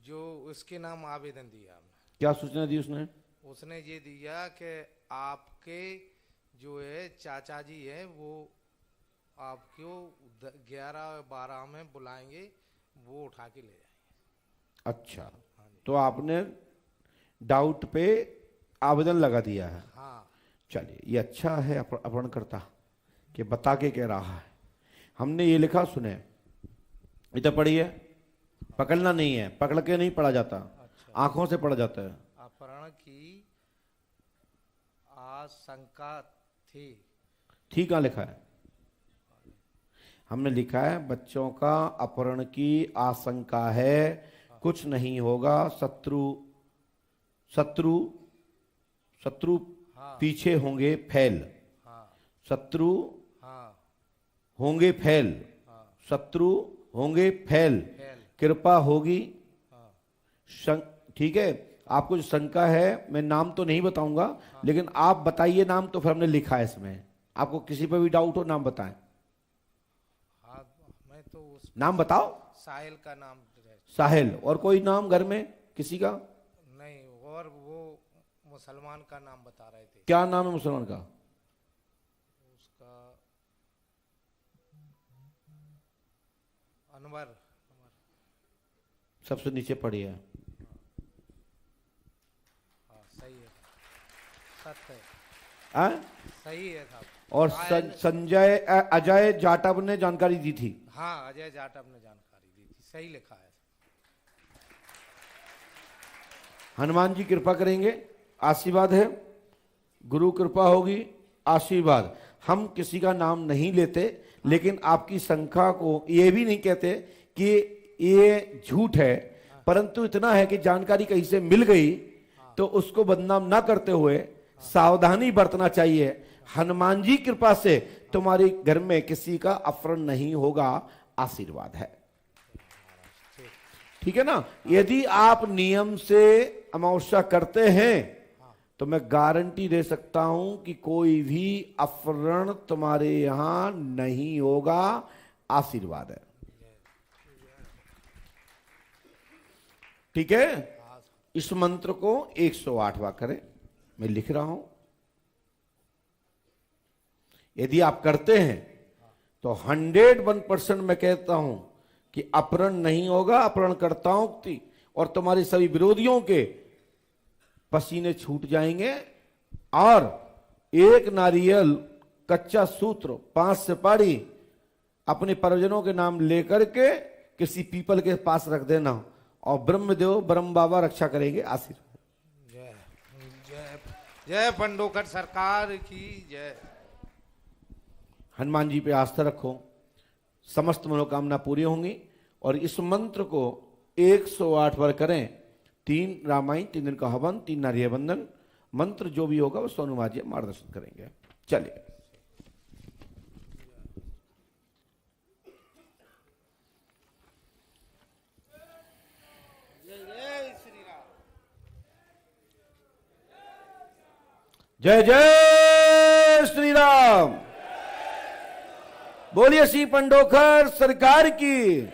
जो उसके नाम आवेदन दिया हमने। क्या सूचना दी उसने? उसने ये दिया कि आपके जो है चाचा जी है, वो आपको 11-12 में बुलाएंगे, वो उठा के ले जाएंगे। अच्छा, तो आपने डाउट पे आवेदन लगा दिया है? हाँ। चलिए, ये अच्छा है अपहरणकर्ता कि बता के कह रहा है। हमने ये लिखा, सुने, इधर पढ़िए। पकड़ना नहीं है, पकड़ के नहीं पढ़ा जाता। अच्छा। आंखों से पढ़ा जाता है। अपहरण की आशंका थी। ठीक, कहाँ लिखा है? हमने लिखा है बच्चों का अपहरण की आशंका है, कुछ नहीं होगा, शत्रु हाँ। पीछे होंगे फैल। हाँ। शत्रु हाँ। होंगे फैल। हाँ। शत्रु होंगे फैल। फैल। कृपा होगी। हाँ। ठीक है, आपको जो शंका है, मैं नाम तो नहीं बताऊंगा, लेकिन आप बताइए नाम, तो फिर हमने लिखा है इसमें। आपको किसी पर भी डाउट हो, नाम बताएं। हाँ, मैं तो उस नाम बताओ। साहिल का नाम है। साहिल। और कोई नाम घर में किसी का? नहीं, और वो मुसलमान का नाम बता रहे थे। क्या नाम है मुसलमान का? उसका अनवर। सबसे नीचे पढ़िए। हाँ, सही है, सत्य है। आ? सही है साहब। और संजय अजय जाटव ने जानकारी दी थी। हाँ, अजय जाटव ने जानकारी दी थी, सही लिखा है। हनुमान जी कृपा करेंगे, आशीर्वाद है, गुरु कृपा होगी, आशीर्वाद। हम किसी का नाम नहीं लेते, लेकिन आपकी शंका को ये भी नहीं कहते कि ये झूठ है, परंतु इतना है कि जानकारी कहीं से मिल गई तो उसको बदनाम ना करते हुए सावधानी बरतना चाहिए। हनुमान जी की कृपा से तुम्हारे घर में किसी का अपहरण नहीं होगा, आशीर्वाद है। ठीक है ना। यदि आप नियम से अमावस्या करते हैं तो मैं गारंटी दे सकता हूं कि कोई भी अपहरण तुम्हारे यहां नहीं होगा, आशीर्वाद है। ठीक है। इस मंत्र को 108 बार करें, मैं लिख रहा हूं। यदि आप करते हैं तो 101% मैं कहता हूं कि अपहरण नहीं होगा, अपहरणकर्ताओं की और तुम्हारे सभी विरोधियों के पसीने छूट जाएंगे। और एक नारियल, कच्चा सूत्र, 5 सुपारी अपने परिजनों के नाम लेकर के किसी पीपल के पास रख देना और ब्रह्मदेव ब्रह्म बाबा रक्षा करेंगे, आशीर्वाद। जय जय जय पंडोकर सरकार की जय। हनुमान जी पे आस्था रखो, समस्त मनोकामना पूरी होंगी। और इस मंत्र को 108 बार करें। 3 रामायण, 3 दिन का हवन, 3 नारियल बंधन। मंत्र जो भी होगा वो सोनू माझी मार्गदर्शन करेंगे। चलिए। जय जय श्री राम। बोलिए श्री पंडोकर सरकार की।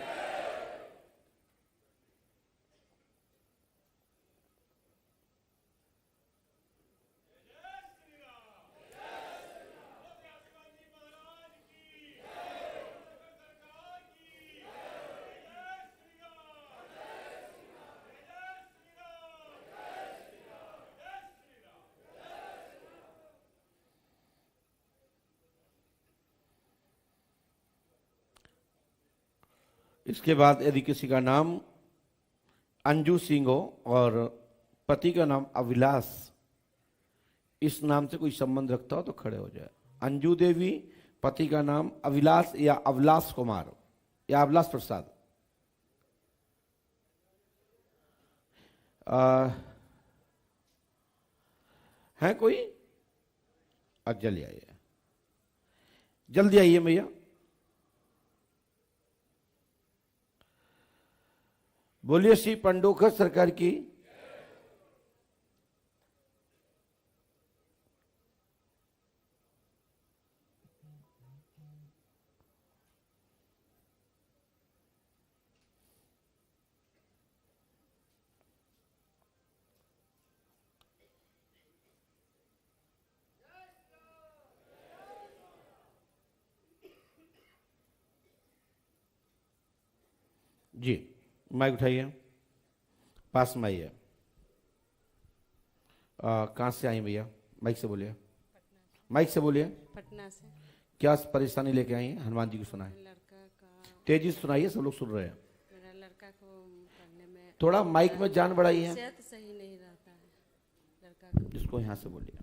इसके बाद यदि किसी का नाम अंजू सिंह हो और पति का नाम अविलास, इस नाम से कोई संबंध रखता हो तो खड़े हो जाए। अंजू देवी, पति का नाम अविलास या अवलास कुमार या अवलास प्रसाद। है कोई? जल्दी आइए, जल्दी आइए भैया। बोलिए श्री पंडोकर सरकार की। जी, माइक उठाइए, पास में आइए। कहाँ से आई भैया? माइक से बोलिए, माइक से बोलिए। पटना से। क्या परेशानी लेके आई हैं? हनुमान जी को सुनाए, लड़का का, तेजी से सुनाइए, सब लोग सुन रहे हैं। मेरा लड़का को पढ़ने में थोड़ा माइक में जान बढ़ाई है, सेहत सही नहीं रहता है लड़का को। जिसको यहाँ से बोलिए।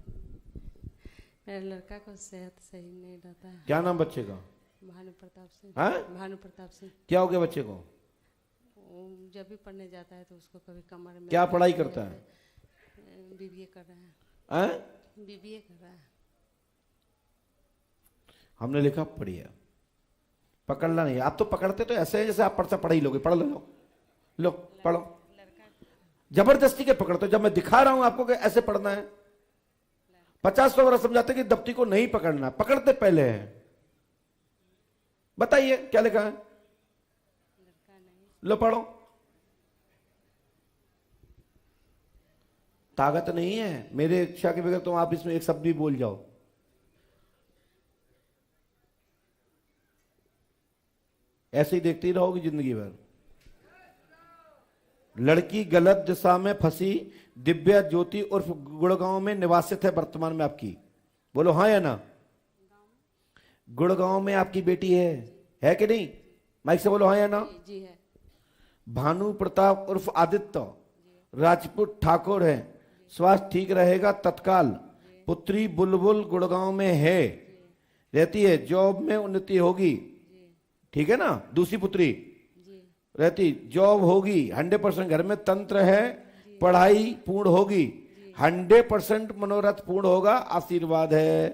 मेरे लड़का को सेहत सही नहीं रहता है। क्या नाम बच्चे का? भानु प्रताप सिंह। हाँ? भानु प्रताप सिंह। क्या हो गया बच्चे को? वो जब भी पढ़ने जाता है तो उसको कभी कमर में। क्या पढ़ाई करता है? बीबीए कर रहा है। हैं? बीबीए कर रहा है। हमने लिखा पढ़िए, पकड़ना नहीं। आप तो पकड़ते तो ऐसे है जैसे आप पढ़ता पढ़ ही लोगे। पढ़ लो, लो पढ़ो। जबरदस्ती के पकड़ते हो। जब मैं दिखा रहा हूं आपको कि ऐसे पढ़ना है, 50 बार समझाते कि दफ्ती को नहीं पकड़ना, पकड़ते पहले हैं। बताइए क्या लिखा है? लो पढ़ो। ताकत नहीं है मेरे इच्छा के बगैर, तो आप इसमें एक शब्द भी बोल जाओ। ऐसे ही देखती रहोगी जिंदगी भर। लड़की गलत दिशा में फंसी। दिव्या ज्योति उर्फ गुड़गांव में निवासित है वर्तमान में आपकी। बोलो हाँ या ना? गुड़गांव में आपकी बेटी है कि नहीं? माइक से बोलो हाँ या ना? जी है। भानु प्रताप उर्फ आदित्य राजपूत ठाकुर है। स्वास्थ्य ठीक रहेगा तत्काल। पुत्री बुलबुल गुड़गांव में है, रहती है, जॉब में उन्नति होगी। ठीक है ना? दूसरी पुत्री रहती, जॉब होगी 100%, घर में तंत्र है, पढ़ाई पूर्ण होगी 100%, मनोरथ पूर्ण होगा, आशीर्वाद है।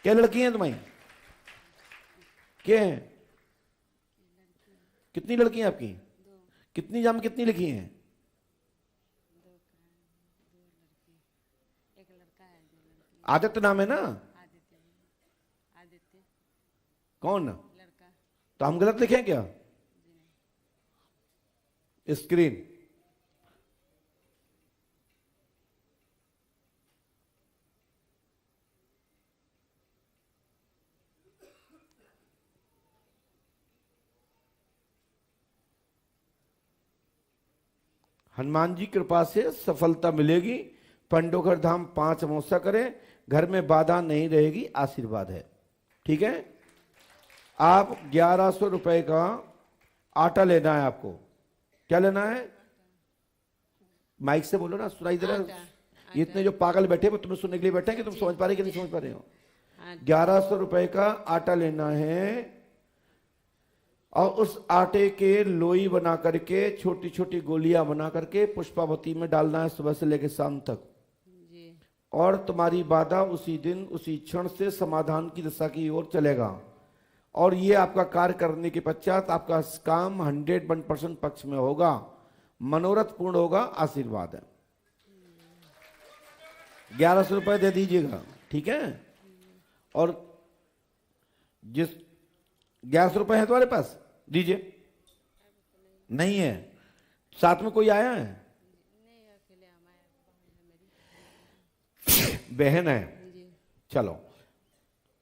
क्या लड़की हैं तुम्हारी? क्या है? कितनी लड़की हैं आपकी? कितनी जाम कितनी लिखी हैं? आदित्य नाम है ना? कौन? तो हम गलत लिखे क्या? स्क्रीन हनुमान जी कृपा से सफलता मिलेगी। पंडोकर धाम 5 अमावस्या करें, घर में बाधा नहीं रहेगी, आशीर्वाद है। ठीक है। आप 1100 रुपए का आटा लेना है आपको। क्या लेना है? माइक से बोलो ना, सुनाई दे रहा है? ये इतने जो पागल बैठे वो तुम्हें सुनने के लिए बैठे हैं कि तुम समझ पा रहे कि नहीं समझ पा रहे हो? 1100 रुपए का आटा लेना है और उस आटे के लोई बना करके छोटी छोटी गोलियां बना करके पुष्पावती में डालना है सुबह से लेकर शाम तक। और तुम्हारी बाधा उसी दिन उसी क्षण से समाधान की दिशा की ओर चलेगा। और ये आपका कार्य करने के पश्चात आपका काम 101% पक्ष में होगा, मनोरथ पूर्ण होगा, आशीर्वाद है। 1100 रुपए दे दीजिएगा। ठीक है। और जिस 1100 रुपए है तुम्हारे पास, दीजिए। नहीं है? साथ में कोई आया है? बहन है? चलो,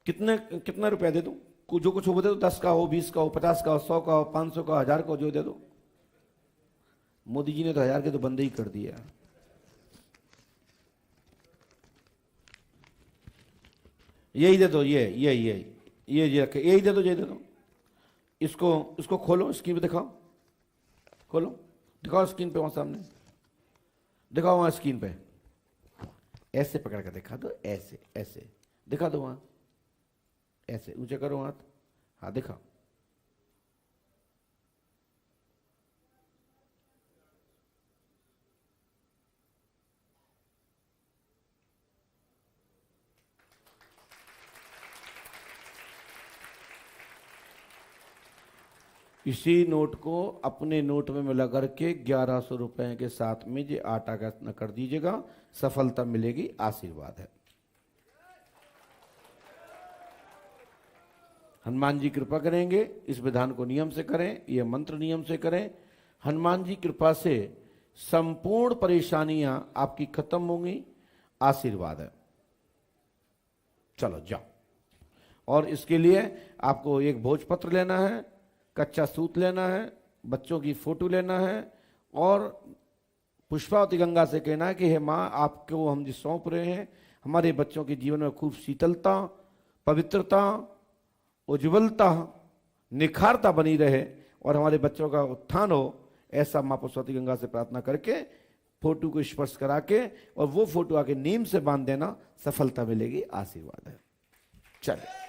कितना रुपया दे दूं? जो कुछ हो दे दो, 10 का हो, 20 का हो, 50 का हो, 100 का हो, 500 का, 1000 का हो, जो दे दो। मोदी जी ने तो 1000 के तो बंद ही कर दिया। यही दे दो, ये रखे, यही दे दो, यही दे दो। इसको खोलो, स्क्रीन पे दिखाओ, खोलो, दिखाओ स्क्रीन पे, वहां सामने दिखाओ, वहां स्क्रीन पे ऐसे पकड़ कर दिखा दो, ऐसे ऐसे दिखा दो, वहां ऐसे ऊंचे करो हाथ, हाँ दिखाओ। इसी नोट को अपने नोट में मिला करके 1100 रुपए के साथ में ये आटा का न कर दीजिएगा, सफलता मिलेगी, आशीर्वाद है। हनुमान जी कृपा करेंगे। इस विधान को नियम से करें, यह मंत्र नियम से करें। हनुमान जी कृपा से संपूर्ण परेशानियां आपकी खत्म होंगी, आशीर्वाद है। चलो जाओ। और इसके लिए आपको एक भोजपत्र लेना है, कच्चा सूत लेना है, बच्चों की फोटो लेना है और पुष्पावती गंगा से कहना है कि हे माँ, आपको हम जो सौंप रहे हैं, हमारे बच्चों के जीवन में खूब शीतलता, पवित्रता, उज्ज्वलता, निखारता बनी रहे और हमारे बच्चों का उत्थान हो, ऐसा माँ पुष्पावती गंगा से प्रार्थना करके फोटो को स्पर्श करा के और वो फोटो आके नीम से बांध देना, सफलता मिलेगी, आशीर्वाद है। चलिए।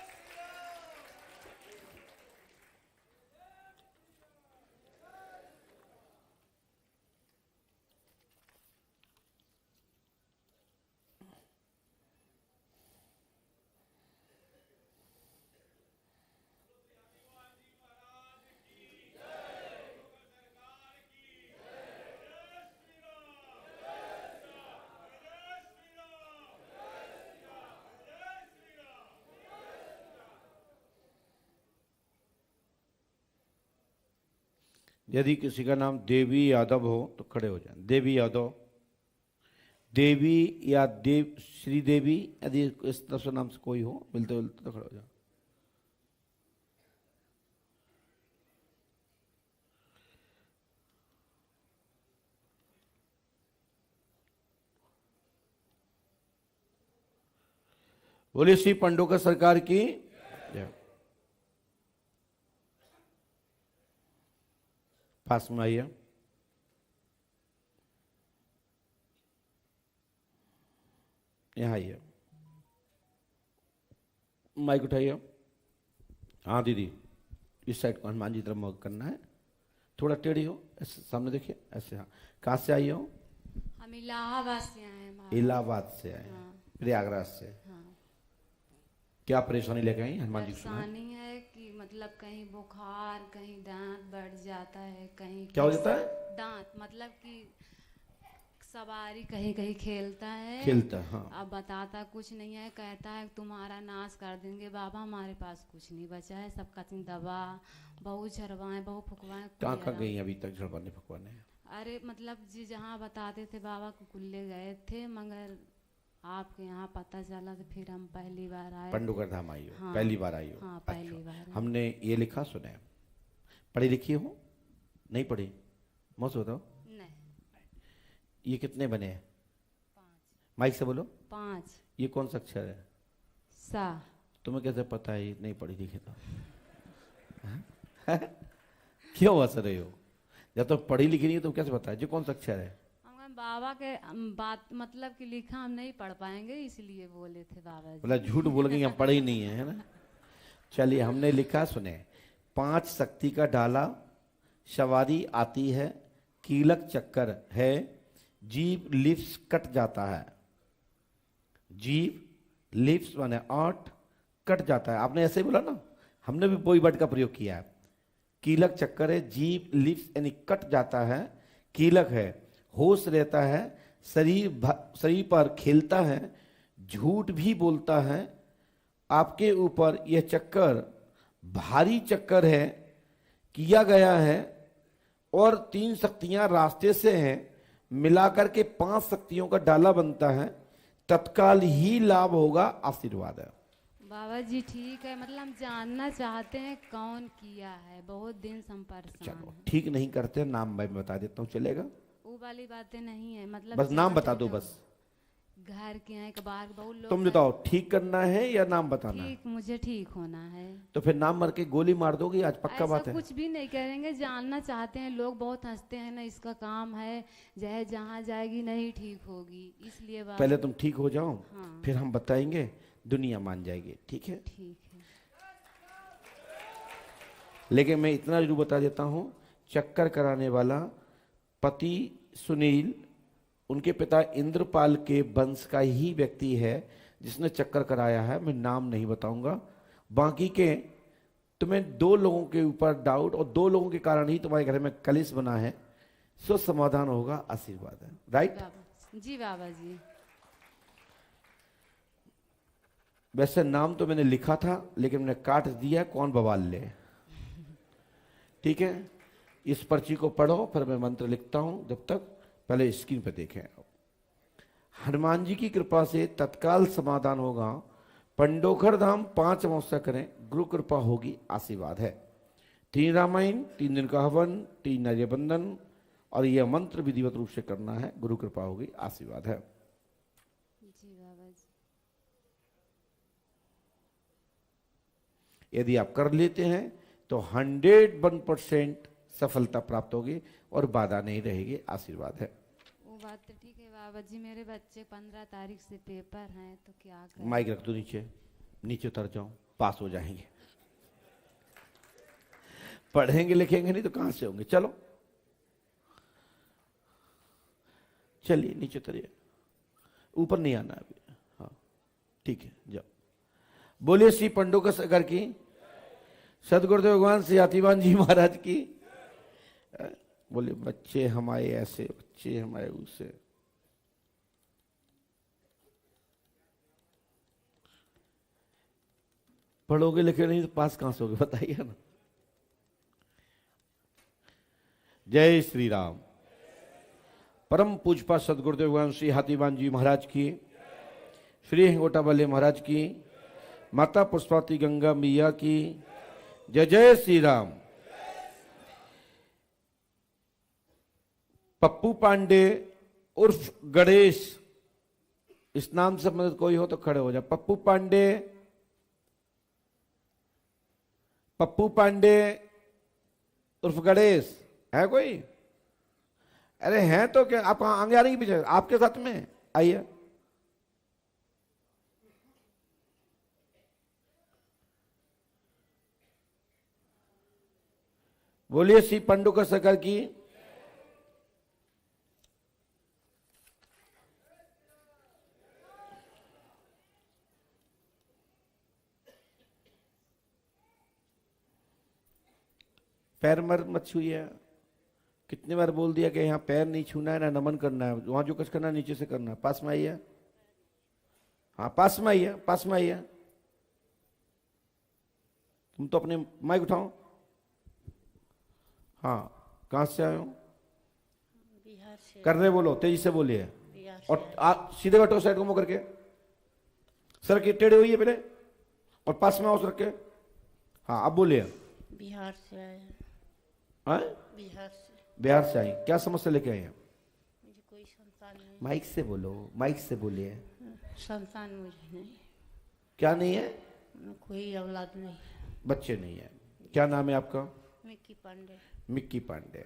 यदि किसी का नाम देवी यादव हो तो खड़े हो जाए। देवी यादव, देवी या श्री देवी, यदि इस तरह से नाम से कोई हो मिलते मिलते तो खड़े हो जाओ। बोलिए श्री पंडोकर सरकार की जय। पास में आइए। यहाँ आइए, माइक उठाइए। हाँ दीदी, इस साइड को हनुमान जी तरफ मुख करना है। थोड़ा टेढ़ी हो, ऐसे सामने देखिए, ऐसे। हाँ, कहाँ से आई हो? हम इलाहाबाद से आए हैं महाराज। इलाहाबाद से आए, हाँ। प्रयागराज से। हाँ। क्या परेशानी लेके आई हनुमान जी? सुना परेशानी है कि मतलब कहीं बुखार, कहीं दांत बढ़ जाता है, कहीं क्या हो जाता है? दांत मतलब कि सवारी कहीं कहीं खेलता है, खेलता है, हाँ। अब बताता कुछ नहीं है, कहता है तुम्हारा नाश कर देंगे बाबा, हमारे पास कुछ नहीं बचा है, सब कहीं दवा, बहुत झड़वाएं, बहुत फुकवाएं। कहाँ कहाँ गई अभी तक झड़वाने फुकवाने? अरे मतलब जी जहाँ बताते थे बाबा को कुल्ले गए थे, मगर आपके यहाँ पता चला तो फिर हम पहली बार आए। पंडुकर धाम आई हो? हाँ। पहली बार आई हो? हाँ, पहली बार। हमने ये लिखा सुना है। पढ़ी लिखी हो? नहीं पढ़ी? मौत बताओ। नहीं। ये कितने बने हैं? 5। माइक से बोलो। 5। ये कौन सा अक्षर है? सा। तुम्हें कैसे पता है? नहीं पढ़ी लिखी तो क्यों हंस रहे हो? जब तो पढ़ी लिखी नहीं है तो कैसे पता है? जो कौन सा अक्षर है? बाबा के बात मतलब कि लिखा हम नहीं पढ़ पाएंगे, इसलिए बोले थे बाबा जी। मतलब झूठ बोल गए, हम पढ़े ही नहीं है ना। चलिए, हमने लिखा सुने। 5 शक्ति का डाला, सवारी आती है, कीलक चक्कर है, जीव लिप्स कट जाता है। जीव लिप्स माने 8 कट जाता है। आपने ऐसे ही बोला ना, हमने भी वही वर्ड का प्रयोग किया है। कीलक चक्कर है, जीव लिप्स यानी कट जाता है, कीलक है, होश रहता है, शरीर पर खेलता है, झूठ भी बोलता है। आपके ऊपर यह चक्कर भारी चक्कर है, किया गया है, और 3 शक्तियां रास्ते से हैं, मिलाकर के 5 शक्तियों का डाला बनता है, तत्काल ही लाभ होगा, आशीर्वाद है। बाबा जी ठीक है, मतलब हम जानना चाहते हैं कौन किया है, बहुत दिन से हम परेशान चलो, हैं। ठीक नहीं करते, नाम मैं बता देता हूँ, चलेगा? वो वाली बातें नहीं है, मतलब बस नाम बता दो। बस घर के हैं कि बाहर बहुत लोग। तुम बताओ, ठीक करना है या नाम बताना है? ठीक, मुझे ठीक होना है। तो फिर नाम मर के गोली मार दोगी आज? पक्का बात ऐसा है? कुछ भी नहीं करेंगे, जानना चाहते हैं, लोग बहुत हंसते हैं ना, इसका काम है, चाहे जहाँ जाएगी नहीं ठीक होगी, इसलिए पहले तुम ठीक हो जाओ, हाँ। फिर हम बताएंगे, दुनिया मान जाएगी। ठीक है? ठीक है। लेकिन मैं इतना जरूर बता देता हूँ, चक्कर कराने वाला पति सुनील, उनके पिता इंद्रपाल के वंश का ही व्यक्ति है जिसने चक्कर कराया है। मैं नाम नहीं बताऊंगा। बाकी के तुम्हें 2 लोगों के ऊपर डाउट, और 2 लोगों के कारण ही तुम्हारे घर में कलेश बना है, सो समाधान होगा, आशीर्वाद है। राइट? जी बाबा जी। वैसे नाम तो मैंने लिखा था, लेकिन मैंने काट दिया, कौन बवाल ले। ठीक है, इस पर्ची को पढ़ो, फिर मैं मंत्र लिखता हूं। जब तक पहले स्क्रीन पे देखें। हनुमान जी की कृपा से तत्काल समाधान होगा। पंडोखर धाम 5 अमावस्या करें, गुरु कृपा होगी, आशीर्वाद है। 3 रामायण, 3 दिन का हवन, 3 नर्य बंधन, और यह मंत्र विधिवत रूप से करना है, गुरु कृपा होगी, आशीर्वाद है। जी बाबा जी। यदि आप कर लेते हैं तो 101% सफलता प्राप्त होगी और बाधा नहीं रहेगी, आशीर्वाद है। वो बात तो ठीक है बाबा जी, मेरे बच्चे 15 तारीख से पेपर हैं, तो क्या करें? माइक रख दो नीचे, नीचे उतर जाओ, पास हो जाएंगे। पढ़ेंगे लिखेंगे नहीं तो कहां से होंगे? चलो चलिए, नीचे उतरिए, ऊपर नहीं आना अभी। हाँ ठीक है, जाओ। बोलिए श्री पंडोकर सागर की, सदगुरुदेव भगवान श्री हाथीवान जी महाराज की। बोले बच्चे हमारे ऐसे, बच्चे हमारे उसे। पढ़ोगे लिखे नहीं तो पास कहां से होगे? बताइए ना। जय श्री राम। परम पूजपा सदगुरुदेव भगवान श्री हाथीवान जी महाराज की, श्री हिंगोटा वाले महाराज की, माता पुष्पावती गंगा मैया की जय। जय श्री राम। पप्पू पांडे उर्फ गणेश, इस नाम से मदद कोई हो तो खड़े हो जाए। पप्पू पांडे, पप्पू पांडे उर्फ गणेश, है कोई? अरे हैं तो क्या, आप आगे आ रही है? पीछे आपके साथ में आइए। बोलिए श्री पंडोकर सरकार की। पैर मत छूइए। कितनी बार बोल दिया कि यहाँ पैर नहीं छूना है, ना नमन करना है, वहां जो कुछ करना है नीचे से करना है। पास में आइए, हाँ पास में आइए, पास में आइए। तुम तो अपने माइक उठाओ। हाँ, कहां से आए हो? बिहार से। कर रहे बोलो, तेजी से बोलिए। बिहार से। और सीधे बैठो, साइड को मुंह करके, सर की टेढ़े हुई है पहले, और पास में आओ सर के। हाँ अब बोलिए। बिहार से आए हैं। हाँ? बिहार से। बिहार से आई, क्या समस्या लेके आई हैं? मुझे कोई संतान नहीं। माइक से बोलो, माइक से बोलिए। संतान मुझे नहीं। क्या नहीं है? कोई औलाद नहीं। बच्चे नहीं है। क्या नाम है आपका? मिक्की पांडे। मिक्की पांडे।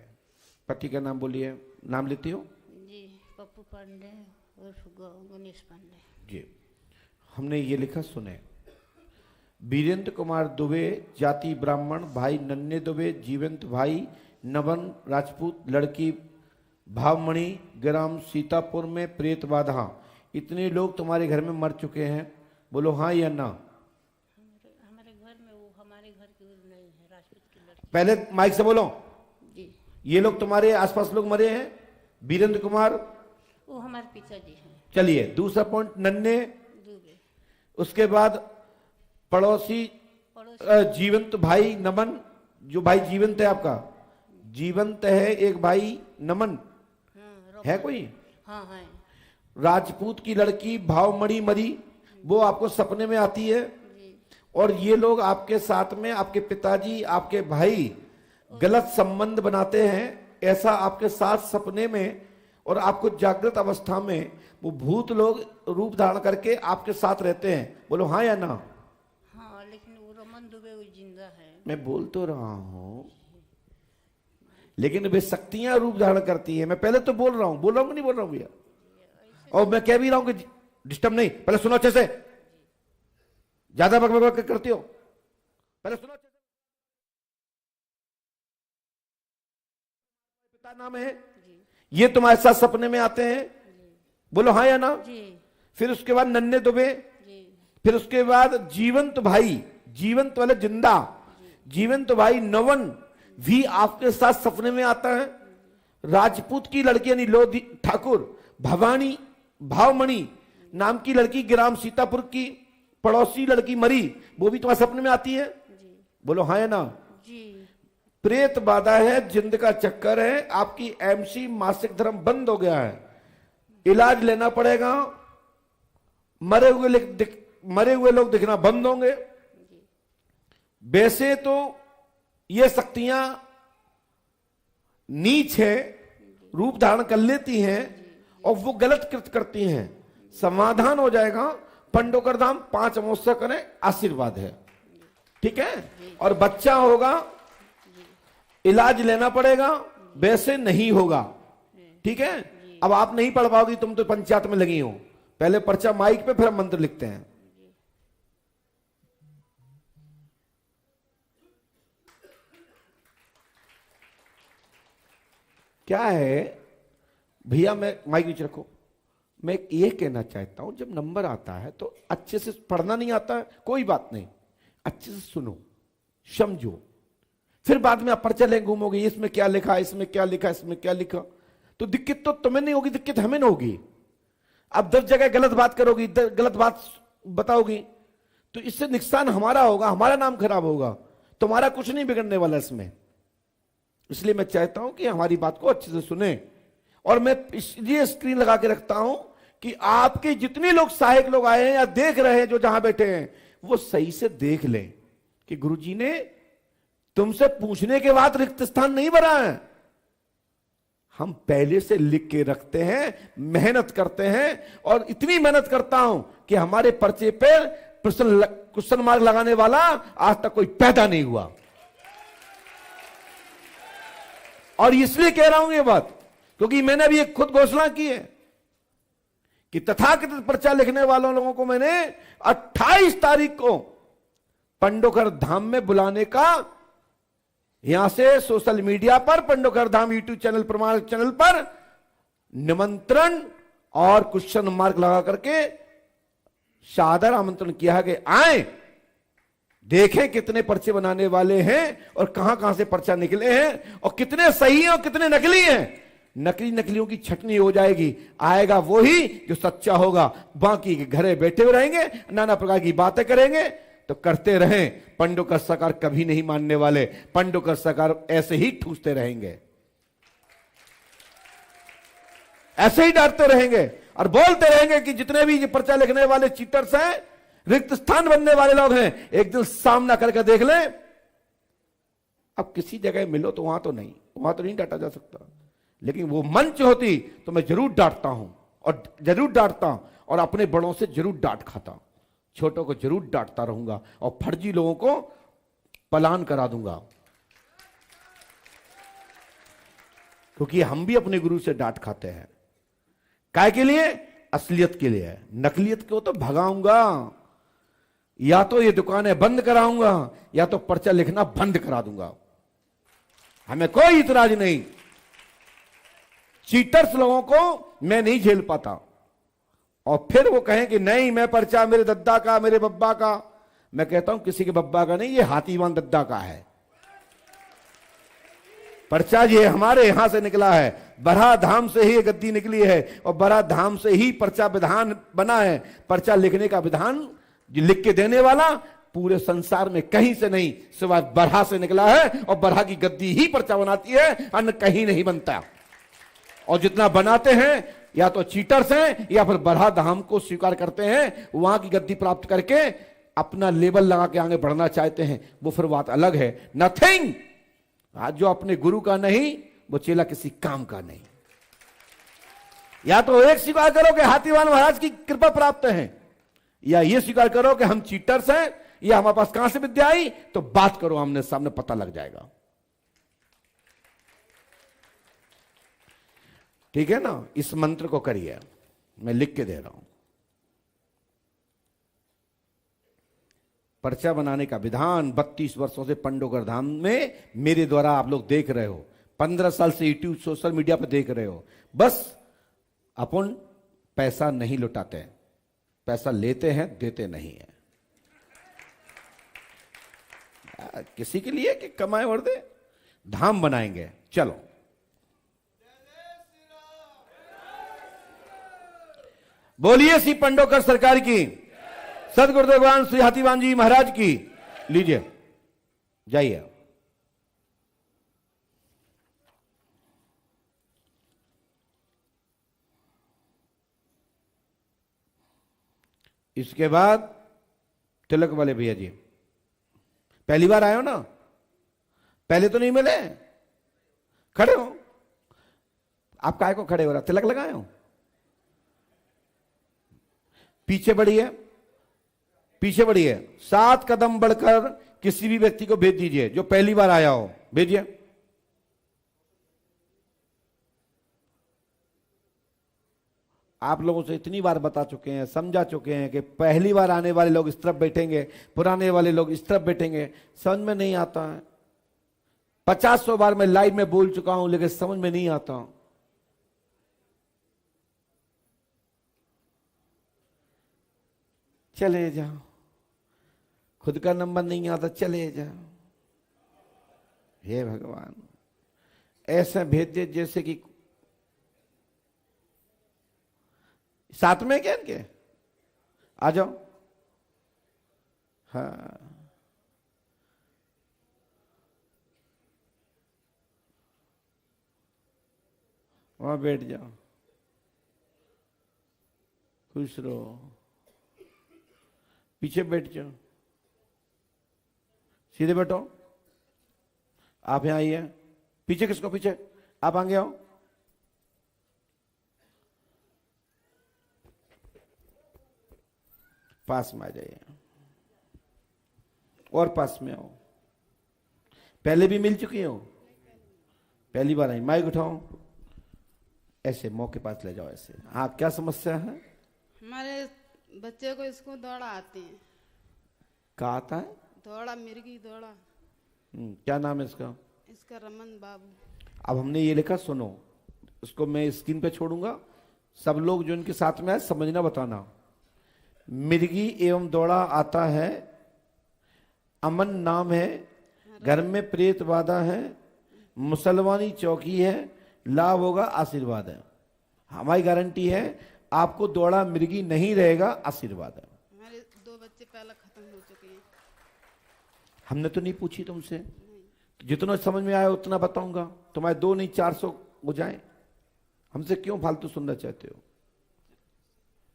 पति का नाम बोलिए। नाम लेती हो? जी, पप्पू पांडे उर्फ गणेश पांडे। जी, हमने ये लिखा सुने। वीरेंद्र कुमार दुबे, जाति ब्राह्मण, भाई नन्हे दुबे, जीवंत भाई नवन राजपूत, लड़की भावमणि, ग्राम सीतापुर में प्रेत बाधा। इतने लोग तुम्हारे घर में मर चुके हैं, बोलो हाँ या ना? हमारे घर में वो हमारे घर की वो नहीं है, राजपूत की लड़की। पहले माइक से बोलो। जी, ये लोग तुम्हारे आसपास लोग मरे हैं? वीरेंद्र कुमार वो हमारे पिताजी हैं। चलिए, दूसरा पॉइंट नन्हे, दुबे। उसके बाद पड़ोसी जीवंत भाई नमन, जो भाई जीवंत है आपका, जीवंत है एक भाई नमन है कोई? हाँ है। राजपूत की लड़की भावमणि मरी, वो आपको सपने में आती है। और ये लोग आपके साथ में, आपके पिताजी, आपके भाई गलत संबंध बनाते हैं, ऐसा आपके साथ सपने में, और आपको जागृत अवस्था में वो भूत लोग रूप धारण करके आपके साथ रहते हैं, बोलो हाँ या ना? हाँ, लेकिन वो रमन दुबे वो जिंदा है। मैं बोल तो रहा हूं, लेकिन वे शक्तियां रूप धारण करती है। मैं पहले तो बोल रहा हूं, बोल रहा हूं कि नहीं बोल रहा हूं भैया? और मैं कह भी रहा हूं कि डिस्टर्ब नहीं, पहले सुनो अच्छे से। ज्यादा बक करती हो, पहले सुनो अच्छे से। पिता नाम है, ये तुम्हारे साथ सपने में आते हैं, बोलो हाँ या ना? जी। फिर उसके बाद नन्हे दुबे, जी। फिर उसके बाद जीवंत भाई, जीवंत वाले जिंदा, जीवंत भाई नवन भी आपके साथ सपने में आता है। राजपूत की लड़की यानी लोधी ठाकुर भवानी भावमणि नाम की लड़की ग्राम सीतापुर की पड़ोसी लड़की मरी, वो भी तुम्हारे सपने में आती है, बोलो हाँ या ना? जी। प्रेत बाधा है, जिंद का चक्कर है, आपकी एमसी मासिक धर्म बंद हो गया है, इलाज लेना पड़ेगा। मरे हुए लोग दिखना बंद होंगे। वैसे तो ये शक्तियां नीच है, रूप धारण कर लेती हैं और वो गलत कृत करती हैं। समाधान हो जाएगा। पंडोकर धाम 5 अमावस्या करें, आशीर्वाद है, ठीक है? और बच्चा होगा, इलाज लेना पड़ेगा, वैसे नहीं होगा, ठीक है? अब आप नहीं पढ़ पाओगी, तुम तो पंचायत में लगी हो। पहले पर्चा माइक पे, फिर हम मंत्र लिखते हैं। क्या है भैया, मैं माइक नीचे रखो। मैं ये कहना चाहता हूं, जब नंबर आता है तो अच्छे से पढ़ना नहीं आता है, कोई बात नहीं, अच्छे से सुनो, समझो, फिर बाद में आप पर्चा लेंगे घूमोगे, इसमें क्या लिखा, इसमें क्या लिखा, इसमें क्या लिखा, तो दिक्कत तो तुम्हें नहीं होगी, दिक्कत हमें नहीं होगी। अब 10 जगह गलत बात करोगी, गलत बात बताओगी, तो इससे नुकसान हमारा होगा, हमारा नाम खराब होगा, तुम्हारा कुछ नहीं बिगड़ने वाला इसमें। इसलिए मैं चाहता हूं कि हमारी बात को अच्छे से सुने। और मैं इसलिए स्क्रीन लगा के रखता हूं कि आपके जितने लोग सहायक लोग आए हैं या देख रहे हैं, जो जहां बैठे हैं, वो सही से देख लें कि गुरुजी ने तुमसे पूछने के बाद रिक्त स्थान नहीं भरा है। हम पहले से लिख के रखते हैं, मेहनत करते हैं, और इतनी मेहनत करता हूं कि हमारे पर्चे पे क्वेश्चन मार्क लगाने वाला आज तक कोई पैदा नहीं हुआ। और इसलिए कह रहा हूं ये बात, क्योंकि मैंने अभी एक खुद घोषणा की है कि तथाकथित पर्चा लिखने वालों लोगों को मैंने 28 तारीख को पंडोकर धाम में बुलाने का यहां से सोशल मीडिया पर पंडोकर धाम यूट्यूब चैनल प्रमाणित चैनल पर निमंत्रण और क्वेश्चन मार्क लगा करके सादर आमंत्रण किया है कि आए, देखें कितने पर्चे बनाने वाले हैं और कहां कहां से पर्चा निकले हैं और कितने सही हैं और कितने नकली हैं। नकली नकलियों की छटनी हो जाएगी, आएगा वही जो सच्चा होगा। बाकी के घरे बैठे हुए रहेंगे, नाना प्रकार की बातें करेंगे तो करते रहें। पंडोकर सरकार कभी नहीं मानने वाले, पंडोकर सरकार ऐसे ही ठूसते रहेंगे, ऐसे ही डांटते रहेंगे और बोलते रहेंगे कि जितने भी ये पर्चा लिखने वाले चीटर्स हैं, रिक्त स्थान बनने वाले लोग हैं, एक दिन सामना करके देख लें। अब किसी जगह मिलो तो वहां तो नहीं डांटा जा सकता, लेकिन वो मंच होती तो मैं जरूर डांटता हूं और जरूर डांटता हूं और अपने बड़ों से जरूर डांट खाता, छोटों को जरूर डांटता रहूंगा और फर्जी लोगों को पलायन करा दूंगा, क्योंकि हम भी अपने गुरु से डांट खाते हैं। काय के लिए? असलियत के लिए। नकलियत को तो भगाऊंगा, या तो ये दुकानें बंद कराऊंगा या तो पर्चा लिखना बंद करा दूंगा, हमें कोई इतराज नहीं। चीटर्स लोगों को मैं नहीं झेल पाता और फिर वो कहें कि नहीं मैं पर्चा मेरे दद्दा का, मेरे बब्बा का। मैं कहता हूं किसी के बब्बा का नहीं, ये हाथीवान दद्दा का है। पर्चा ये हमारे यहां से निकला है, बरहा धाम से ही ये गद्दी निकली है और बरहा धाम से ही पर्चा विधान बना है। पर्चा लिखने का विधान जो लिख के देने वाला पूरे संसार में कहीं से नहीं सिवाय बरहा से निकला है और बरहा की गद्दी ही पर्चा बनाती है, अन्य कहीं नहीं बनता। और जितना बनाते हैं या तो चीटर्स हैं या फिर बरहा धाम को स्वीकार करते हैं, वहां की गद्दी प्राप्त करके अपना लेबल लगा के आगे बढ़ना चाहते हैं, वो फिर बात अलग है। नथिंग, आज जो अपने गुरु का नहीं वो चेला किसी काम का नहीं। या तो एक स्वीकार करो कि हाथीवान महाराज की कृपा प्राप्त है, या ये स्वीकार करो कि हम चीटर्स हैं या हमारे पास कहां से विद्या आई, तो बात करो, आमने सामने पता लग जाएगा। ठीक है ना? इस मंत्र को करिए, मैं लिख के दे रहा हूं। पर्चा बनाने का विधान 32 वर्षों से पंडोकर धाम में मेरे द्वारा आप लोग देख रहे हो, 15 साल से यूट्यूब सोशल मीडिया पर देख रहे हो। बस अपन पैसा नहीं लुटाते हैं, पैसा लेते हैं, देते नहीं है किसी के लिए कि कमाए और दे। धाम बनाएंगे, चलो। बोलिए श्री पंडोकर सरकार की, सदगुरुदेव भगवान श्री हाथीवान जी महाराज की। लीजिए, जाइए। इसके बाद तिलक वाले भैया जी, पहली बार आए हो ना, पहले तो नहीं मिले, खड़े हो। आप काहे को खड़े हो रहा? तिलक लगाए हो? पीछे बढ़िए, पीछे बढ़िए, 7 कदम बढ़कर किसी भी व्यक्ति को भेज दीजिए जो पहली बार आया हो, भेजिए। आप लोगों से इतनी बार बता चुके हैं, समझा चुके हैं कि पहली बार आने वाले लोग इस तरफ बैठेंगे, पुराने वाले लोग इस तरफ बैठेंगे। समझ में नहीं आता है। 50-100 बार मैं लाइव में बोल चुका हूं, लेकिन समझ में नहीं आता। चले जाओ, खुद का नंबर नहीं आता, चले जाओ। हे भगवान, ऐसे भेज दे जैसे कि साथ में क्या इनके, आ जाओ। हाँ, वहां बैठ जाओ, खुश रहो। पीछे बैठ जाओ, सीधे बैठो। आप यहां आइए, पीछे किसको? पीछे आप आगे आओ। पास में आ जाइए और पास में आओ। पहले भी मिल चुकी हो? पहली बार आई? माइक उठाओ, ऐसे मौके पास ले जाओ, ऐसे। हाँ, क्या समस्या है? हमारे बच्चे को इसको दौड़ा आती है। क्या आता है? दौड़ा, मिर्गी दौड़ा। क्या नाम है इसका? इसका रमन बाबू। अब हमने ये लिखा, सुनो, इसको मैं स्क्रीन पे छोड़ूंगा, सब लोग जो इनके साथ में है समझना बताना। मिर्गी एवं दौड़ा आता है, अमन नाम है, घर में प्रेत बाधा है, मुसलमानी चौकी है, लाभ होगा आशीर्वाद है। हमारी गारंटी है आपको दौड़ा मिर्गी नहीं रहेगा, आशीर्वाद है। हमारे 2 बच्चे पहले खत्म हो चुके हैं। हमने तो नहीं पूछी तुमसे, तो जितना समझ में आया उतना बताऊंगा। तुम्हारे 2 नहीं 400 हो जाए, हमसे क्यों फालतू सुनना चाहते हो?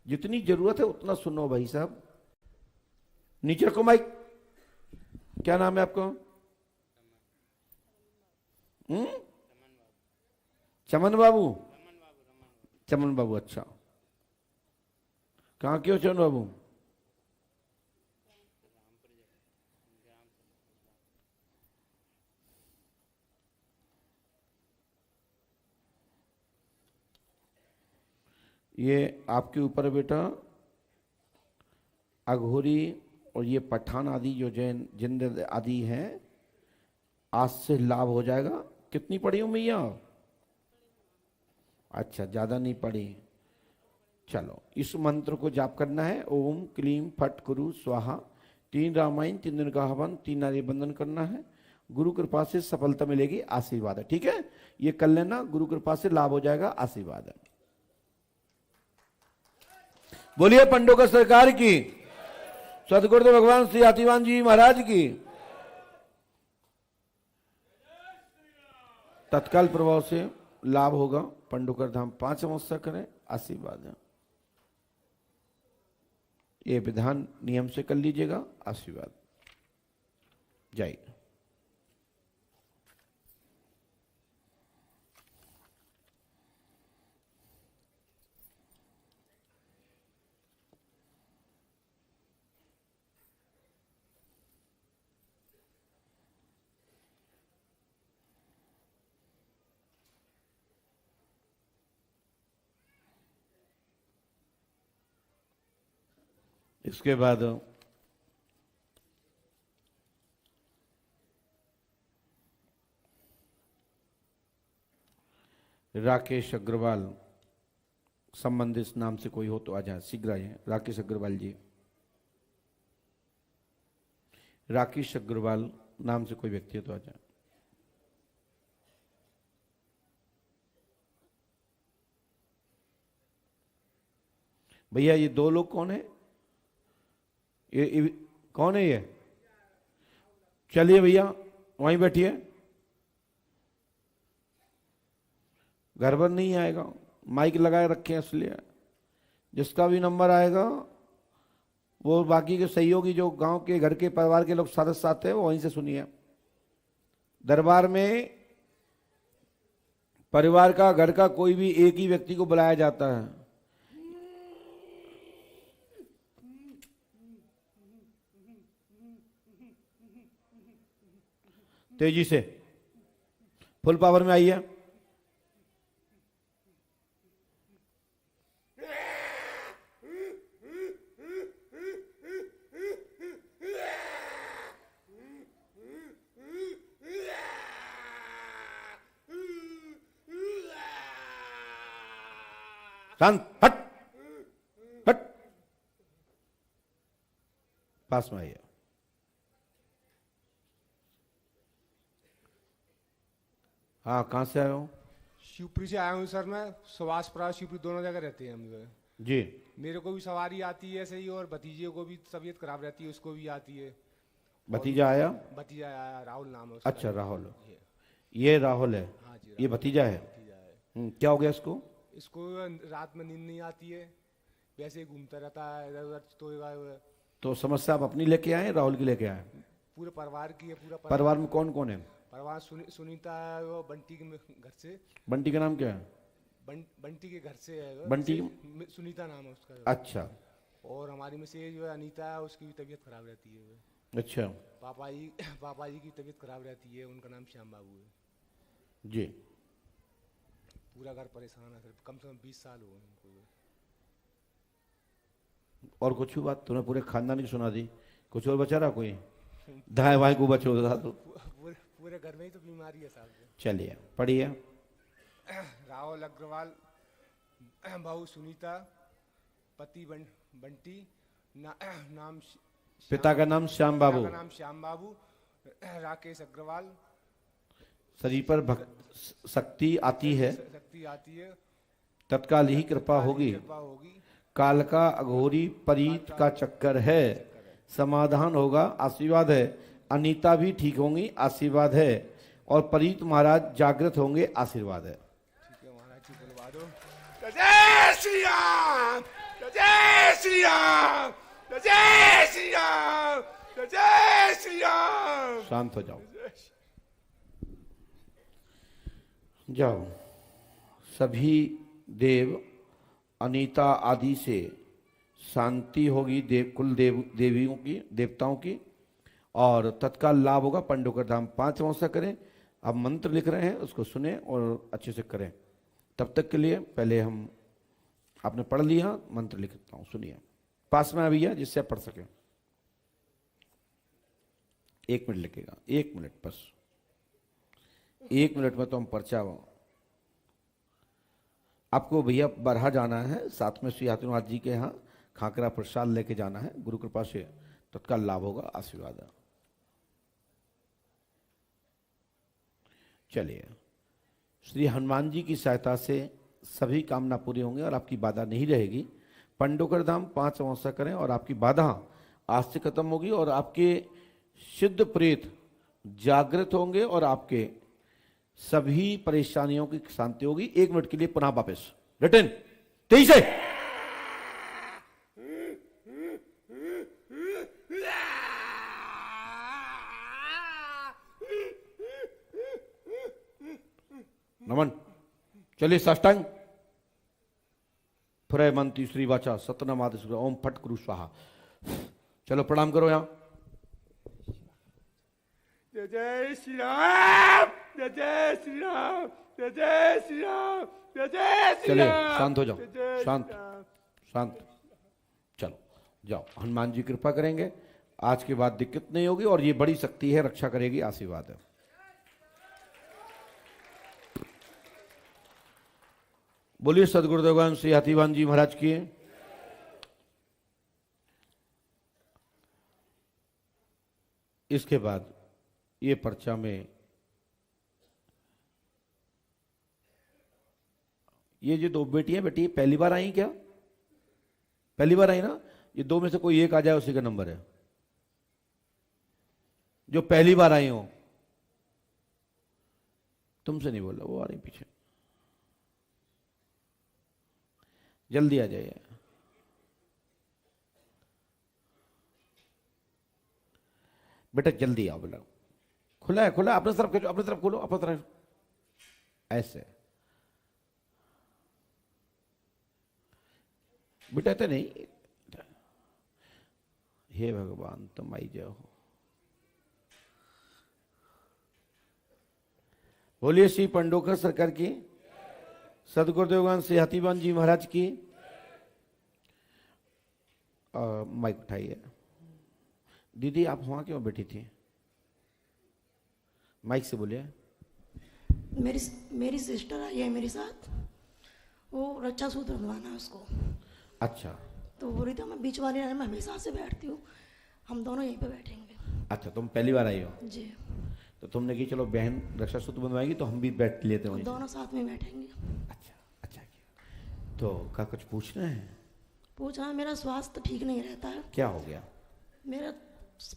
जितनी जरूरत है उतना सुनो भाई साहब। नीचे रखो माइक। क्या नाम है आपका? चमन बाबू। चमन बाबू, अच्छा। कहाँ के हो चमन बाबू? ये आपके ऊपर है बेटा, अघोरी और ये पठान आदि जो जैन जिंद आदि हैं, आज से लाभ हो जाएगा। कितनी पढ़ी हो मैया? अच्छा, ज्यादा नहीं पढ़ी। चलो, इस मंत्र को जाप करना है, ओम क्लीम फट कुरु स्वाहा। 3 रामायण, 3 दिन का हवन, 3 नारी बंधन करना है। गुरु कृपा से सफलता मिलेगी, आशीर्वाद है। ठीक है, ये कर लेना, गुरु कृपा से लाभ हो जाएगा, आशीर्वाद है। बोलिए पंडोकर सरकार की, सदगुरुदेव भगवान श्री आतिवान जी महाराज की। तत्काल प्रभाव से लाभ होगा। पंडोकर धाम 5 अमावस्या करें, आशीर्वाद है। ये विधान नियम से कर लीजिएगा, आशीर्वाद। जय। इसके बाद राकेश अग्रवाल संबंधित नाम से कोई हो तो आ जाए, शीघ्र आइए। राकेश अग्रवाल जी, राकेश अग्रवाल नाम से कोई व्यक्ति है तो आ जाए। भैया ये 2 लोग कौन है? ये कौन है ये? चलिए भैया वहीं बैठिए, घर पर नहीं आएगा, माइक लगाए रखे हैं इसलिए। जिसका भी नंबर आएगा वो बाकी के सहयोगी जो गांव के घर के परिवार के लोग सदस्य आते हैं वो वहीं से सुनिए। दरबार में परिवार का, घर का कोई भी एक ही व्यक्ति को बुलाया जाता है। तेजी से फुल पावर में आइए। शांत, हट हट, पास में आइए। हाँ, कहाँ से आए हो? शिवपुरी से आया हूँ सर मैं। सुभाषपुरा शिवपुरी दोनों जगह रहते हैं हम लोग जी। मेरे को भी सवारी आती है ऐसे ही, और भतीजे को भी तबीयत खराब रहती है, उसको भी आती है। भतीजा आया? भतीजा आया, राहुल नाम है उसका। अच्छा, राहुल। ये राहुल है? हाँ जी, ये भतीजा है? भतीजा है। क्या हो गया इसको? इसको रात में नींद नहीं आती है, वैसे ही घूमता रहता है इधर उधर। तो समस्या आप अपनी लेके आए, राहुल की लेके आए? पूरे परिवार की है। पूरा परिवार में कौन कौन है? परिवार सुनीता है, वो बंटी के घर से। बंटी का नाम क्या है? बंटी के घर से है वो। बंटी? सुनीता नाम है उसका। अच्छा। और हमारी में से जो है अनीता है, उसकी भी तबीयत खराब रहती है। अच्छा। पापा जी की तबीयत खराब रहती है, उनका नाम श्याम बाबू है जी। पूरा घर परेशान है सर, कम से कम 20 साल हुए उनको। और कुछ भी बात तुमने पूरे खानदान की सुना दी, कुछ और बचा रहा कोई? दाएं बाएं को बचो तो पूरे घर में ही तो बीमारी है साहब। चलिए पढ़िए। राहुल अग्रवाल, बहू सुनीता, पति बंटी, नाम पिता का नाम श्याम बाबू, पिता का नाम श्याम बाबू, राकेश अग्रवाल। शरीर पर शक्ति आती है, शक्ति आती है, तत्काल ही कृपा होगी। कृपा होगी। काल का अघोरी परीत का चक्कर है, समाधान होगा, आशीर्वाद है। अनीता भी ठीक होंगी, आशीर्वाद है। और परीत महाराज जागृत होंगे, आशीर्वाद है। ठीक है महाराज जी, बुलवा दो। जय श्री राम, जय श्री राम, जय श्री राम, जय श्री राम। शांत हो जाओ, जाओ। सभी देव अनीता आदि से शांति होगी, कुल देवियों की, देवताओं की, और तत्काल लाभ होगा। पंडोकर धाम 5 अमावस्या करें। अब मंत्र लिख रहे हैं, उसको सुने और अच्छे से करें। तब तक के लिए पहले हम, आपने पढ़ लिया, मंत्र लिखता हूं, सुनिए। पास में भैया, जिससे आप पढ़ सकें। 1 मिनट लगेगा, 1 मिनट बस। 1 मिनट में तो हम पर्चा। आपको भैया बरहा जाना है, साथ में श्री हाथीनाथ जी के यहाँ खाकरा प्रसाद लेके जाना है। गुरु कृपा से तत्काल लाभ होगा, आशीर्वाद है। चलिए, श्री हनुमान जी की सहायता से सभी कामना पूरी होंगी और आपकी बाधा नहीं रहेगी। पंडोकर धाम 5 अमावस्या करें और आपकी बाधा आज से खत्म होगी और आपके सिद्ध प्रेत जागृत होंगे और आपके सभी परेशानियों की शांति होगी। 1 मिनट के लिए पुनः वापस रिटर्न तेईस से। नमन। चलिए साष्टांग। फ्रय मंत्री श्री वाचा सतनामाद ओम फट कुरु स्वाहा। चलो प्रणाम करो यहां। जय श्री राम, जय श्री राम, जय श्री राम, जय श्री चलिए राम। शांत हो जाओ, शांत शांत। चलो जाओ, हनुमान जी कृपा करेंगे। आज के बाद दिक्कत नहीं होगी और ये बड़ी शक्ति है, रक्षा करेगी, आशीर्वाद है। बोलिए सदगुरुदेव भगवान श्री हाथीवान जी महाराज की। इसके बाद ये पर्चा में ये जो 2 बेटियां बेटी पहली बार आई क्या? पहली बार आई ना? ये 2 में से कोई एक आ जाए, उसी का नंबर है। जो पहली बार आई हो, तुमसे नहीं बोला, वो आ रही पीछे। जल्दी आ जाइए। बेटा जल्दी आओ। बोला खुला है, खुला। अपने तरफ खींचो, अपने तरफ खोलो, अपने तरफ ऐसे। बेटा तो नहीं। हे भगवान, तुम आई जाओ। बोलिए श्री पंडोकर सरकार की, सदगुरुदेवगण श्री हाथीवान जी महाराज की। माइक उठाइए। दीदी आप वहां क्यों बैठी थी? माइक से बोलिए। मेरी सिस्टर आई है मेरे साथ, वो रक्षा सूत्र बनवाना है उसको। अच्छा, तो बोल रही थी मैं बीच वाली लाइन में हमेशा से बैठती हूँ, हम दोनों यहीं पे बैठेंगे। अच्छा, तुम पहली बार आई हो जी। तो तुमने की चलो बहन रक्षा सूत्र बनवाएगी तो हम भी बैठ लेते हैं। दोनों साथ में बैठेंगे। अच्छा अच्छा किया। तो क्या कुछ पूछना है? पूछा, मेरा स्वास्थ्य ठीक नहीं रहता है। क्या हो गया? मेरा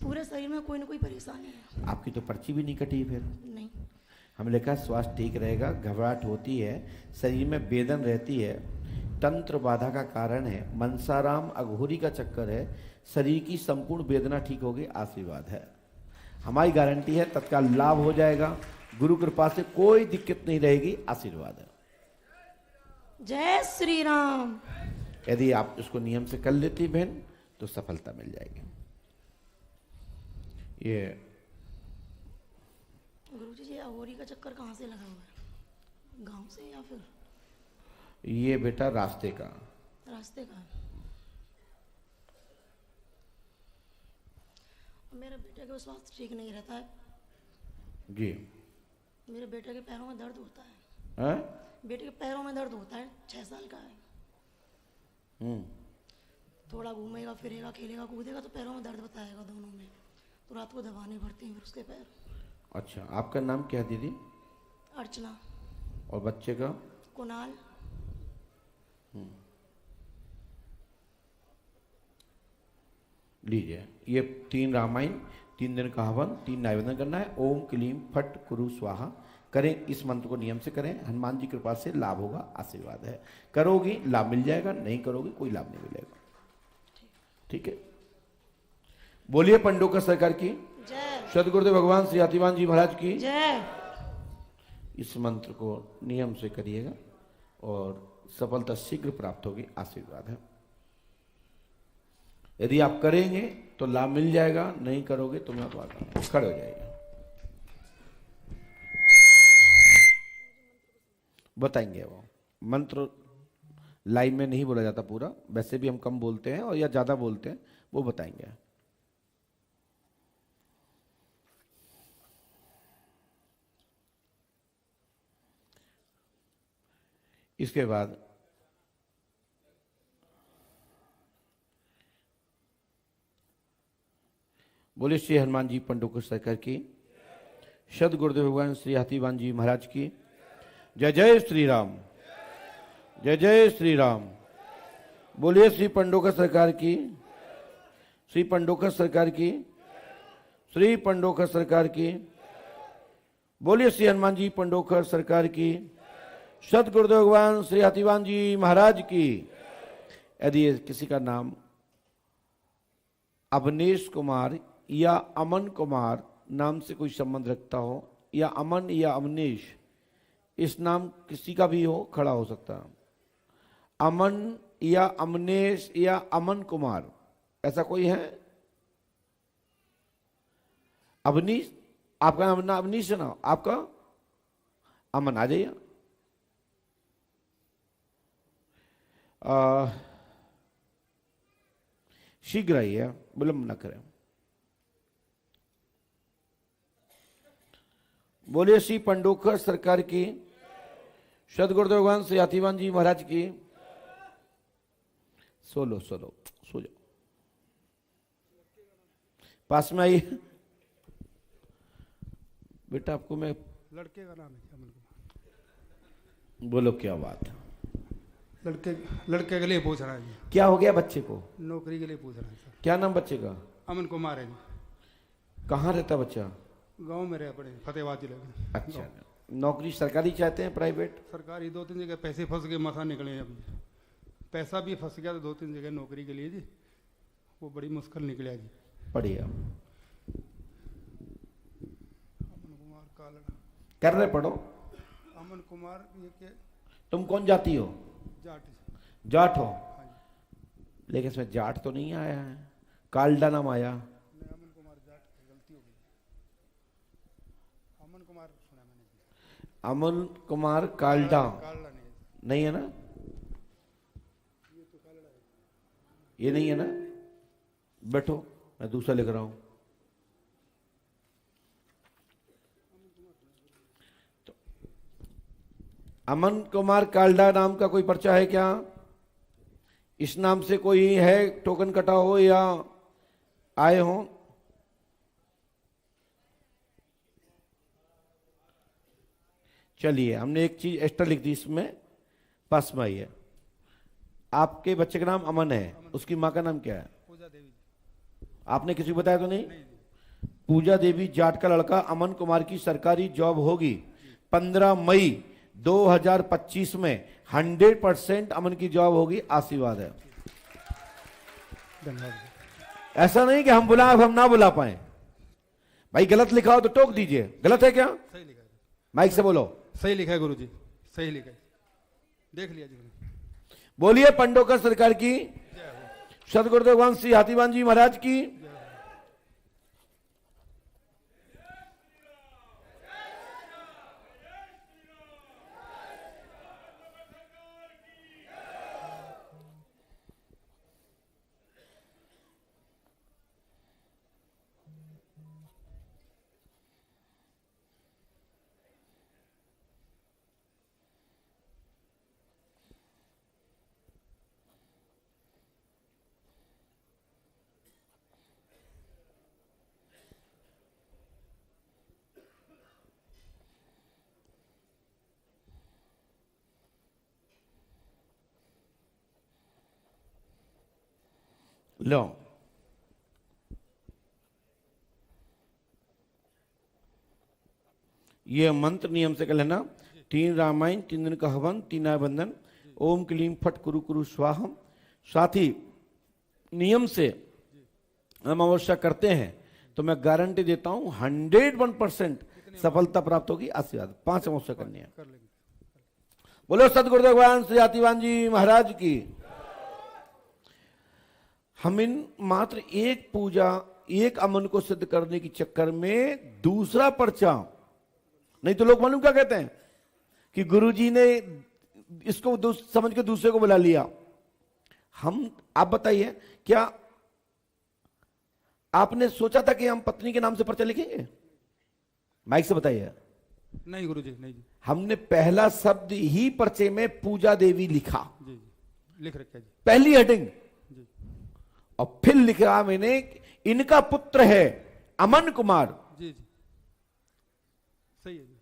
पूरे शरीर में कोई ना कोई परेशानी है। आपकी तो पर्ची भी नहीं कटी फिर। नहीं, हमने कहा स्वास्थ्य ठीक रहेगा, घबराहट होती है, शरीर में वेदन रहती है, तंत्र बाधा का कारण है, मनसाराम अघोरी का चक्कर है, शरीर की संपूर्ण वेदना ठीक होगी, आशीर्वाद है। हमारी गारंटी है, तत्काल लाभ हो जाएगा, गुरु कृपा से कोई दिक्कत नहीं रहेगी, आशीर्वाद है। जय श्री राम। यदि आप इसको नियम से कर लेती बहन तो सफलता मिल जाएगी। ये गुरुजी जी, अघोरी का चक्कर कहाँ से लगा हुआ है? गांव से या फिर? ये बेटा रास्ते का। रास्ते का। मेरे बेटे का स्वास्थ्य ठीक नहीं रहता है, जी। मेरे बेटे के पैरों में दर्द होता है। हैं? बेटे के पैरों में दर्द होता है, 6 साल का है। थोड़ा घूमेगा फिरेगा खेलेगा कूदेगा तो पैरों में दर्द बताएगा दोनों में, तो रात को दवाने पड़ती हैं फिर उसके पैर। अच्छा, आपका नाम क्या है दीदी? अर्चना। और बच्चे का? कुणाल। लीजिए, ये 3 रामायण, 3 दिन का हवन, 3 निवेदन करना है। ओम क्लीम फट कुरु स्वाहा करें। इस मंत्र को नियम से करें, हनुमान जी की कृपा से लाभ होगा, आशीर्वाद है। करोगी लाभ मिल जाएगा, नहीं करोगी कोई लाभ नहीं मिलेगा। ठीक है, बोलिए पंडोकर सरकार की जय। सदगुरुदेव भगवान श्री हाथीवान जी महाराज की जय। इस मंत्र को नियम से करिएगा और सफलता शीघ्र प्राप्त होगी, आशीर्वाद है। यदि आप करेंगे तो लाभ मिल जाएगा, नहीं करोगे तो मैं खड़े हो जाएगा। बताएंगे वो मंत्र लाइव में नहीं बोला जाता पूरा, वैसे भी हम कम बोलते हैं और या ज्यादा बोलते हैं, वो बताएंगे। इसके बाद बोले श्री हनुमान जी पंडोकर सरकार की, सद गुरुदेव भगवान श्री हाथीवान जी महाराज की जय। जय श्री राम, जय जय श्री राम। बोलिए श्री पंडोकर सरकार की, श्री पंडोकर सरकार की, श्री पंडोकर सरकार की। बोलिए श्री हनुमान जी पंडोकर सरकार की, सत गुरुदेव भगवान श्री हाथीवान जी महाराज की। यदि किसी का नाम अवनेश कुमार या अमन कुमार नाम से कोई संबंध रखता हो, या अमन या अवनेश, इस नाम किसी का भी हो, खड़ा हो सकता है। अमन या अमनेश या अमन कुमार, ऐसा कोई है? अवनीश, आपका नाम ना अवनीश है ना, आपका अमन, आ जाइए। शीघ्र आइए, विलंब न करें। बोलिए श्री पंडोकर सरकार की, सदगुरुदेव भगवान श्री हाथीवान जी महाराज की। सो लो, सो लो, सो जाओ, पास में आइए। बेटा आपको मैं, लड़के का नाम है क्या? अमन कुमार। बोलो क्या बात है? लड़के के लिए पूछ रहा है जी। क्या हो गया बच्चे को? नौकरी के लिए पूछ रहा है सर। क्या नाम बच्चे का? अमन कुमार है जी। कहाँ रहता बच्चा? गांव में रहे पड़े, फतेहाबाद जिले में। अच्छा, नौकरी सरकारी चाहते हैं प्राइवेट? सरकारी 2-3 जगह पैसे फंस गए, मसा निकले अभी। पैसा भी फंस गया तो 2-3 जगह नौकरी के लिए जी, वो बड़ी मुश्किल निकला जी। बढ़िया, अमन कुमार कालड़ा कर रहे पढ़ो। अमन कुमार ये के तुम कौन जाती हो? जाट। जाट हो? लेकिन इसमें जाट तो नहीं आया है, कालडा नाम आया। अमन कुमार जाट, गलती हो गई। अमन कुमार सुना मैंने। अमन कुमार कालडा नहीं है ना? ये नहीं है ना? बैठो, मैं दूसरा लिख रहा हूं। तो अमन कुमार कालडा नाम का कोई पर्चा है क्या? इस नाम से कोई है, टोकन कटा हो या आए हो? चलिए, हमने एक चीज एक्स्ट्रा लिख दी इसमें, पास में आई है। आपके बच्चे का नाम अमन है, उसकी माँ का नाम क्या है? पूजा देवी। आपने किसी को बताया तो नहीं? पूजा देवी जाट का लड़का अमन कुमार की सरकारी जॉब होगी 15 मई 2025 में। 100% अमन की जॉब होगी, आशीर्वाद है। धन्यवाद। ऐसा नहीं कि हम बुलाए हम ना बुला पाए। भाई गलत लिखा हो तो टोक दीजिए, गलत है क्या? सही लिखा है, माइक से बोलो। सही लिखा है गुरुजी, सही लिखा है, देख लिया जी। बोलिए पंडोकर सरकार की, सदगुरुदेव भगवान श्री हाथीवान जी महाराज की। लो, ये मंत्र नियम से कर लेना। 3 रामायण, 3 दिन का हवन, 3 आबंधन, ओम क्लीम फट कुरु कुरु स्वाहम। साथ ही नियम से हम अवश्य करते हैं तो मैं गारंटी देता हूं 101% सफलता प्राप्त होगी। आशीर्वाद 5 अवश्य करनी है। बोलो सदगुरुदेव भगवान श्री हाथीवान जी महाराज की। हम इन मात्र एक पूजा, एक अमन को सिद्ध करने के चक्कर में दूसरा पर्चा, नहीं तो लोग मालूम क्या कहते हैं कि गुरुजी ने इसको समझ के दूसरे को बुला लिया। आप बताइए, क्या आपने सोचा था कि हम पत्नी के नाम से पर्चा लिखेंगे? माइक से बताइए। नहीं गुरुजी, नहीं जी। हमने पहला शब्द ही पर्चे में पूजा देवी लिखा, जी लिख रखा जी, पहली हेडिंग। जी। और फिर लिखा मैंने इनका पुत्र है अमन कुमार। जी जी, सही है जी।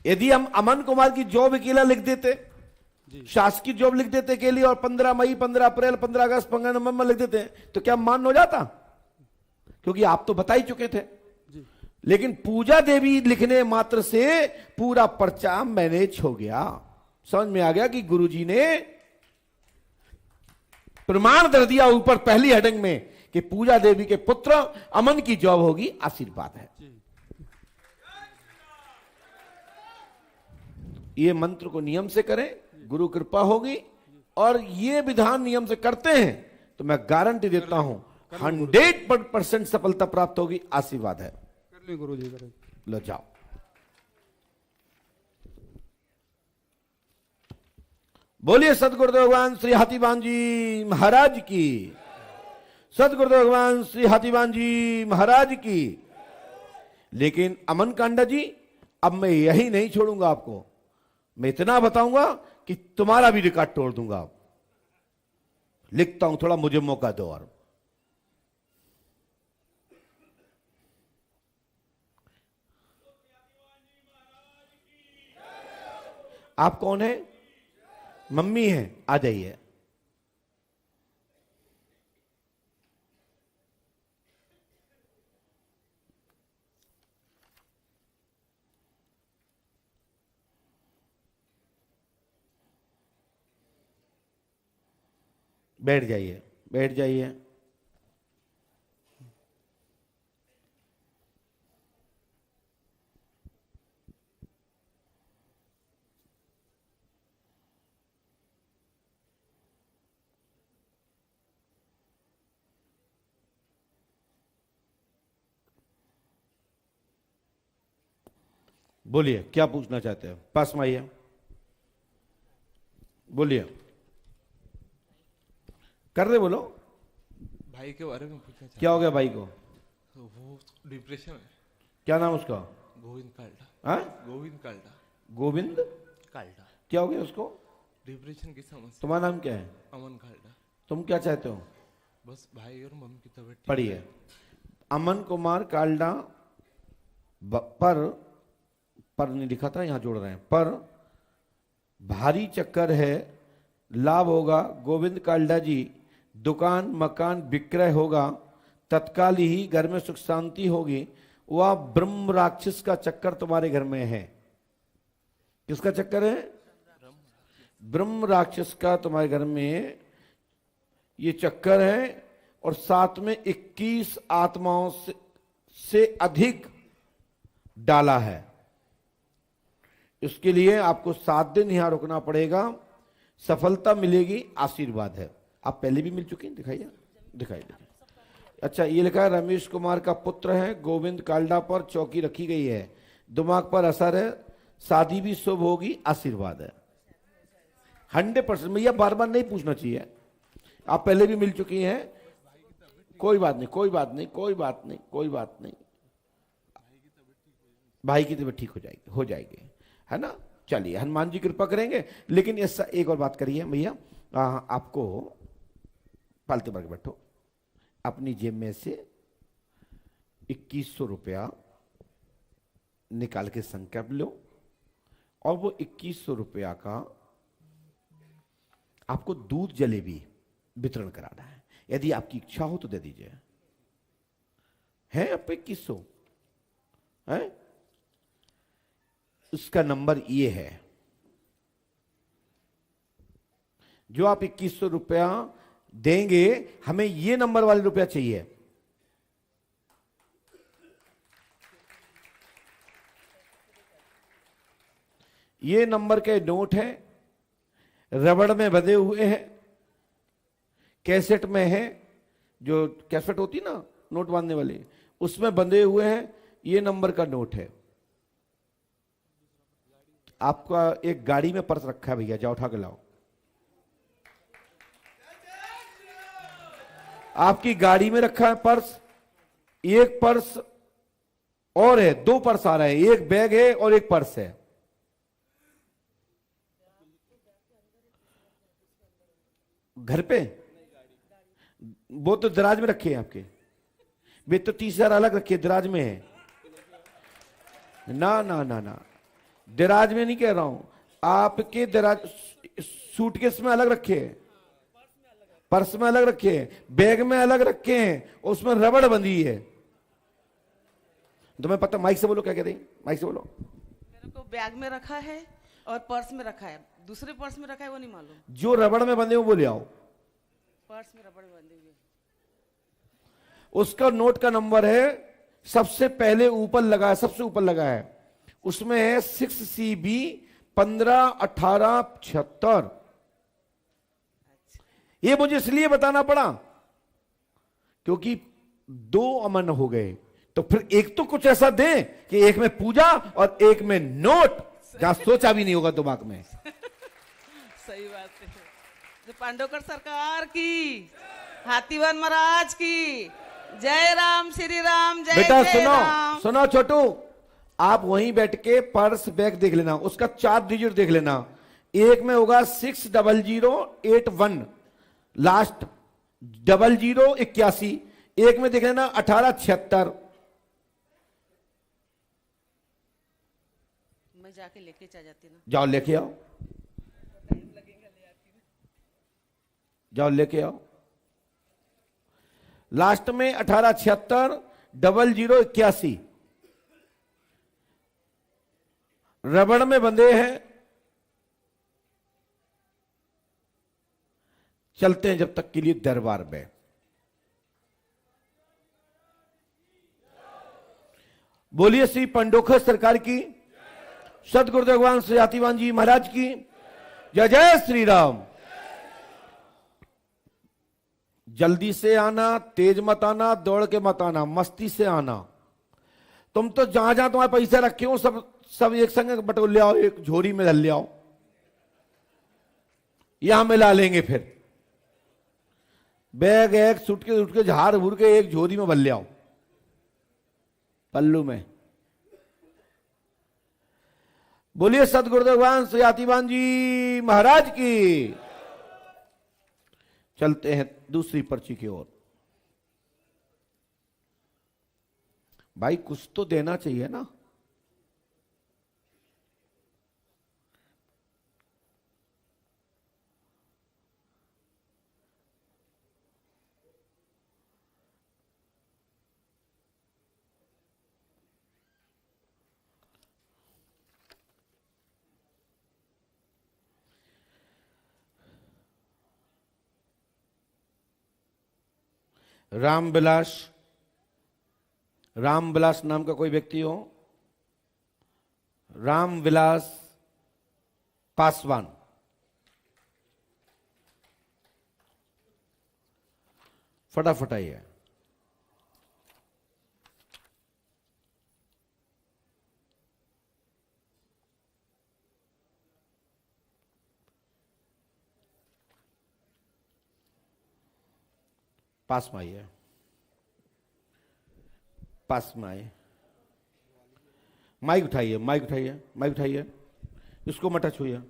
यदि हम अमन कुमार की जॉब अकेला लिख देते, शासकीय जॉब लिख देते के लिए, और 15 मई, 15 अप्रैल, 15 अगस्त, 15 नवंबर लिख देते तो क्या मान हो जाता? क्योंकि आप तो बता ही चुके थे। लेकिन पूजा देवी लिखने मात्र से पूरा पर्चा मैनेज हो गया। समझ में आ गया कि गुरुजी ने प्रमाण दे दिया ऊपर पहली हेडिंग में कि पूजा देवी के पुत्र अमन की जॉब होगी। आशीर्वाद है। ये मंत्र को नियम से करें, गुरु कृपा होगी। और ये विधान नियम से करते हैं तो मैं गारंटी देता हूं 100% सफलता प्राप्त होगी। आशीर्वाद है। कर ले गुरुजी, करें। लो जाओ। बोलिए सदगुरुदेव भगवान श्री हाथीवान जी महाराज की। सदगुरुदेव भगवान श्री हाथीवान जी महाराज की। लेकिन अमन कांडा जी, अब मैं यही नहीं छोड़ूंगा आपको। मैं इतना बताऊंगा कि तुम्हारा भी रिकॉर्ड तोड़ दूंगा। लिखता हूं, थोड़ा मुझे मौका दो। और आप कौन है? मम्मी है, आ जाइए। बैठ जाइए, बैठ जाइए। बोलिए, क्या पूछना चाहते हो? पास में आइए, बोलिए। कर रहे बोलो। भाई के बारे में पूछना चाहता। क्या हो गया भाई को? वो डिप्रेशन है। क्या नाम उसका? गोविंद काल्डा। हाँ? गोविंद काल्डा। गोविंद काल्डा। क्या हो गया उसको? डिप्रेशन की समस्या। तुम्हारा नाम क्या है? अमन काल्डा। तुम क्या चाहते हो? बस भाई और मम्मी की तबीयत ठीक पढ़िए। है। अमन कुमार काल्डा पर नहीं लिखा था, यहां जोड़ रहे हैं। पर भारी चक्कर है, लाभ होगा। गोविंद काल्डा जी, दुकान मकान विक्रय होगा, तत्काल ही घर में सुख शांति होगी। वह ब्रह्म राक्षस का चक्कर तुम्हारे घर में है। किसका चक्कर है? ब्रह्म राक्षस का तुम्हारे घर में ये चक्कर है। और साथ में 21 आत्माओं से अधिक डाला है। इसके लिए आपको 7 दिन यहां रुकना पड़ेगा। सफलता मिलेगी, आशीर्वाद है। आप पहले भी मिल चुके हैं, दिखाइए, दिखाइए। अच्छा, ये लिखा है रमेश कुमार का पुत्र है, गोविंद काल्डा पर चौकी रखी गई है, दिमाग पर असर है, शादी भी शुभ होगी, आशीर्वाद है। 100%। भैया बार बार नहीं पूछना चाहिए, आप पहले भी मिल चुकी हैं। कोई बात नहीं, कोई बात नहीं, कोई बात नहीं, कोई बात नहीं। भाई की तबीयत ठीक हो जाएगी, हो जाएगी, है ना। चलिए, हनुमान जी कृपा करेंगे। लेकिन ऐसा एक और बात करिए भैया, आपको पालते वर्ग बैठो, अपनी जेब में से 2100 रुपया निकाल के संकल्प लो। और वो 2100 रुपया का आपको दूध जलेबी वितरण कराना है। यदि आपकी इच्छा हो तो दे दीजिए। है आप 2100 है, उसका नंबर ये है। जो आप 2100 रुपया देंगे, हमें ये नंबर वाले रुपया चाहिए। ये नंबर के नोट है, रबड़ में बंधे हुए हैं, कैसेट में है, जो कैसेट होती ना नोट बांधने वाली, उसमें बंधे हुए हैं। ये नंबर का नोट है। आपका एक गाड़ी में पर्स रखा है भैया, जाओ उठा के लाओ। आपकी गाड़ी में रखा है पर्स, एक पर्स और है, 2 पर्स आ रहे हैं, एक बैग है और एक पर्स है। घर पे वो तो दराज में रखे हैं आपके, वे तो 30,000 अलग रखे, दराज में है ना। ना ना ना, दराज में नहीं कह रहा हूं, आपके दराज सूटकेस में अलग रखे हैं, पर्स में अलग रखे हैं, बैग में अलग रखे हैं, उसमें रबड़ बंधी है। तुम्हें पता, माइक से बोलो क्या कह रही, माइक से बोलो। मेरे को बैग में रखा है और पर्स में रखा है, दूसरे पर्स में रखा है वो नहीं मालूम। जो रबड़ में बंधे हो वो ले आओ। पर्स में रबड़ बंधे हुए, उसका नोट का नंबर है, सबसे पहले ऊपर लगा है, सबसे ऊपर लगा है, उसमें है 6CB 151876। ये मुझे इसलिए बताना पड़ा क्योंकि 2 अमन हो गए, तो फिर एक तो कुछ ऐसा दे कि एक में पूजा और एक में नोट, जहां सोचा भी नहीं होगा दिमाग में। सही बात है। जो पांडवकर सरकार की, हाथीवन महाराज की, जय राम श्री राम, जय बेटा जय सुनो राम। सुनो छोटू, आप वहीं बैठ के पर्स बैग देख लेना, उसका 4 डिजिट देख लेना। एक में होगा 60081, लास्ट 0081, एक में देख लेना 1876। मैं जाके लेके चला जाती ना। जाओ लेके आओ, जाओ लेके आओ। लास्ट में 1876 0081 रबड़ में बंधे हैं। चलते हैं जब तक के लिए दरबार में। बोलिए श्री पंडोखर सरकार की, सदगुरुदेव भगवान सजातीवान जी महाराज की जय। जय श्री राम। जल्दी से आना, तेज मत आना, दौड़ के मत आना, मस्ती से आना। तुम तो जहां जहां तुम्हारे पैसे रखे हो सब एक संग बटोर ले आओ, एक झोरी में धर ले आओ, यहां मिला लेंगे। फिर बैग एक सुटके झाड़ भूर के एक झोरी में भर ले आओ, पल्लू में। बोलिए सदगुरुदेव भगवान सजातीवान जी महाराज की। चलते हैं दूसरी पर्ची की ओर। भाई कुछ तो देना चाहिए ना। रामविलास नाम का कोई व्यक्ति हो? रामविलास पासवान। फटाफट आइए। पास में आइए, पास में आइए। माइक उठाइए, माइक उठाइए, माइक उठाइए, इसको मत छूइए।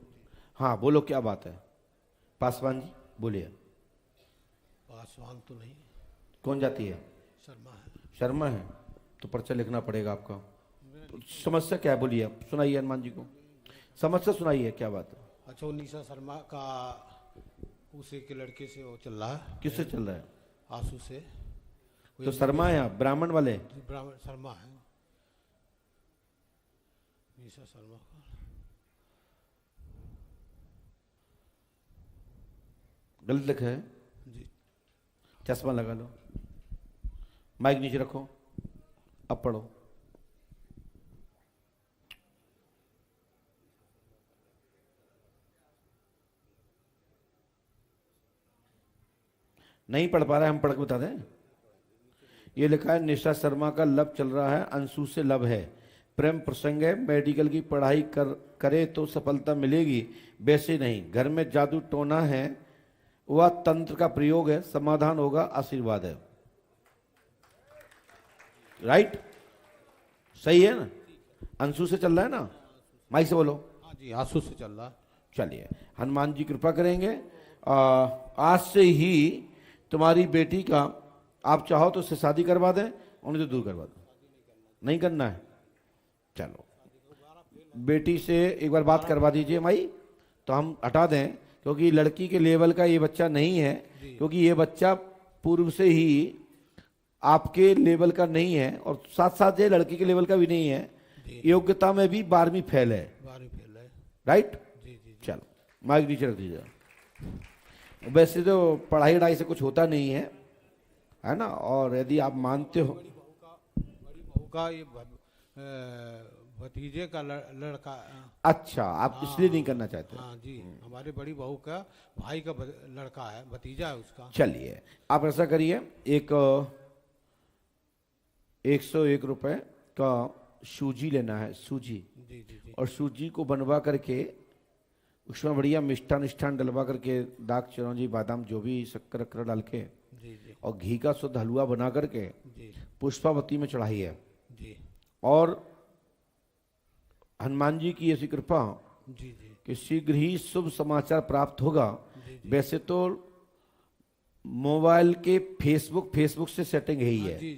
हाँ बोलो, क्या बात है? पासवान जी बोलिए। पासवान तो नहीं। कौन जाती है? शर्मा है। शर्मा है तो पर्चा लिखना पड़ेगा आपका। तो समस्या क्या है बोलिए, आप सुनाइए हनुमान जी को, समस्या सुनाइए, क्या बात है? अच्छा, उन्नीसा शर्मा का उसी के लड़के से वो चल रहा है। किससे चल रहा है? आंसू से। तो शर्मा है आप, ब्राह्मण वाले? ब्राह्मण शर्मा है, मीसा शर्मा का। गलत लिखा है जी। चश्मा लगा लो, माइक नीचे रखो, अब पढ़ो। नहीं पढ़ पा रहे, हम पढ़ के बता दें। ये लिखा है निशा शर्मा का लव चल रहा है, अंशु से लव है, प्रेम प्रसंग है, मेडिकल की पढ़ाई करे तो सफलता मिलेगी, वैसे नहीं, घर में जादू टोना है, वह तंत्र का प्रयोग है, समाधान होगा, आशीर्वाद है। राइट? सही है ना? अंशु से चल रहा है ना? माइक से बोलो। हाँ जी, आंसू से चल रहा। चलिए, हनुमान जी कृपा करेंगे। आज से ही तुम्हारी बेटी का आप चाहो तो उससे शादी करवा दें, उन्हें तो दूर करवा दो। नहीं करना है? चलो, बेटी से एक बार बात करवा दीजिए माई, तो हम हटा दें, क्योंकि लड़की के लेवल का ये बच्चा नहीं है, क्योंकि ये बच्चा पूर्व से ही आपके लेवल का नहीं है, और साथ साथ ये लड़की के लेवल का भी नहीं है, योग्यता में भी 12वीं फेल है। 12वीं फेल है। राइट? चलो, माइक नीचे रख दीजिए। वैसे तो पढ़ाई वढ़ाई से कुछ होता नहीं है ना, और यदि आप मानते हो, बड़ी बहू का ये भतीजे का लड़का। अच्छा, आप इसलिए नहीं करना चाहते? हाँ जी, हमारे बड़ी बहू का भाई का लड़का है, भतीजा है उसका। चलिए, आप ऐसा करिए, एक 101 रुपए का सूजी लेना है, सूजी। जी। और सूजी को बनवा करके उसमें बढ़िया मिष्ठान डलवा करके, दाग चिरौंजी बादाम जो भी शक्कर अक्कर डाल के, और घी का शुद्ध हलवा बना करके पुष्पावती में चढ़ाइए। और हनुमान जी की ऐसी कृपा कि शीघ्र ही शुभ समाचार प्राप्त होगा। वैसे तो मोबाइल के फेसबुक से सेटिंग ही है,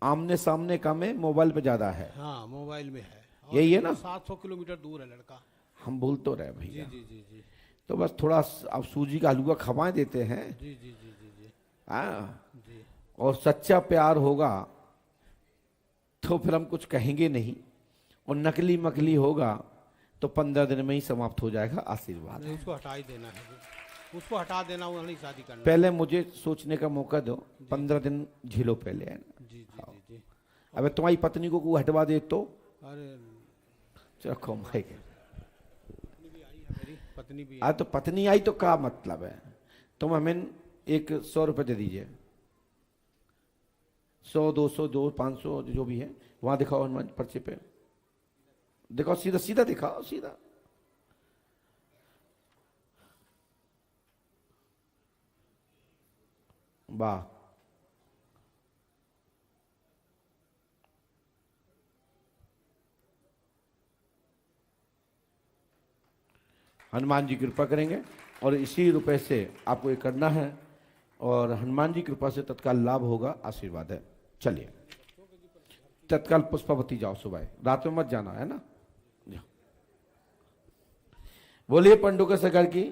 आमने सामने का में मोबाइल पे ज्यादा है। हाँ, मोबाइल में है। यही है ना? 700 किलोमीटर दूर है लड़का। हम भूल तो रहे भैया। जी। तो बस थोड़ा आप सूजी का हलवा खवाए देते हैं। जी। और सच्चा प्यार होगा तो फिर हम कुछ कहेंगे नहीं, और नकली मकली होगा तो 15 दिन में ही समाप्त हो जाएगा। आशीर्वाद। उसको हटा ही देना है, उसको हटा देना, वो नहीं शादी करना। पहले मुझे सोचने का मौका दो, 15 दिन झीलो पहले, है ना? जी। अब तुम्हारी पत्नी को हटवा दे तो? अरे रखो माइक। पत्नी भी तो पत्नी आई तो क्या मतलब है? तुम हमें एक 100 रुपये दे दीजिए, 100, 200, 500 जो भी है, वहां दिखाओ हनुमान पर्चे पे, दिखाओ, सीधा दिखाओ, सीधा। वाह, हनुमान जी कृपा करेंगे, और इसी रुपए से आपको ये करना है, और हनुमान जी कृपा से तत्काल लाभ होगा, आशीर्वाद है। चलिए, तत्काल पुष्पावती जाओ, सुबह, रात में मत जाना, है ना? जाओ। बोलिए पंडुका सरकार की।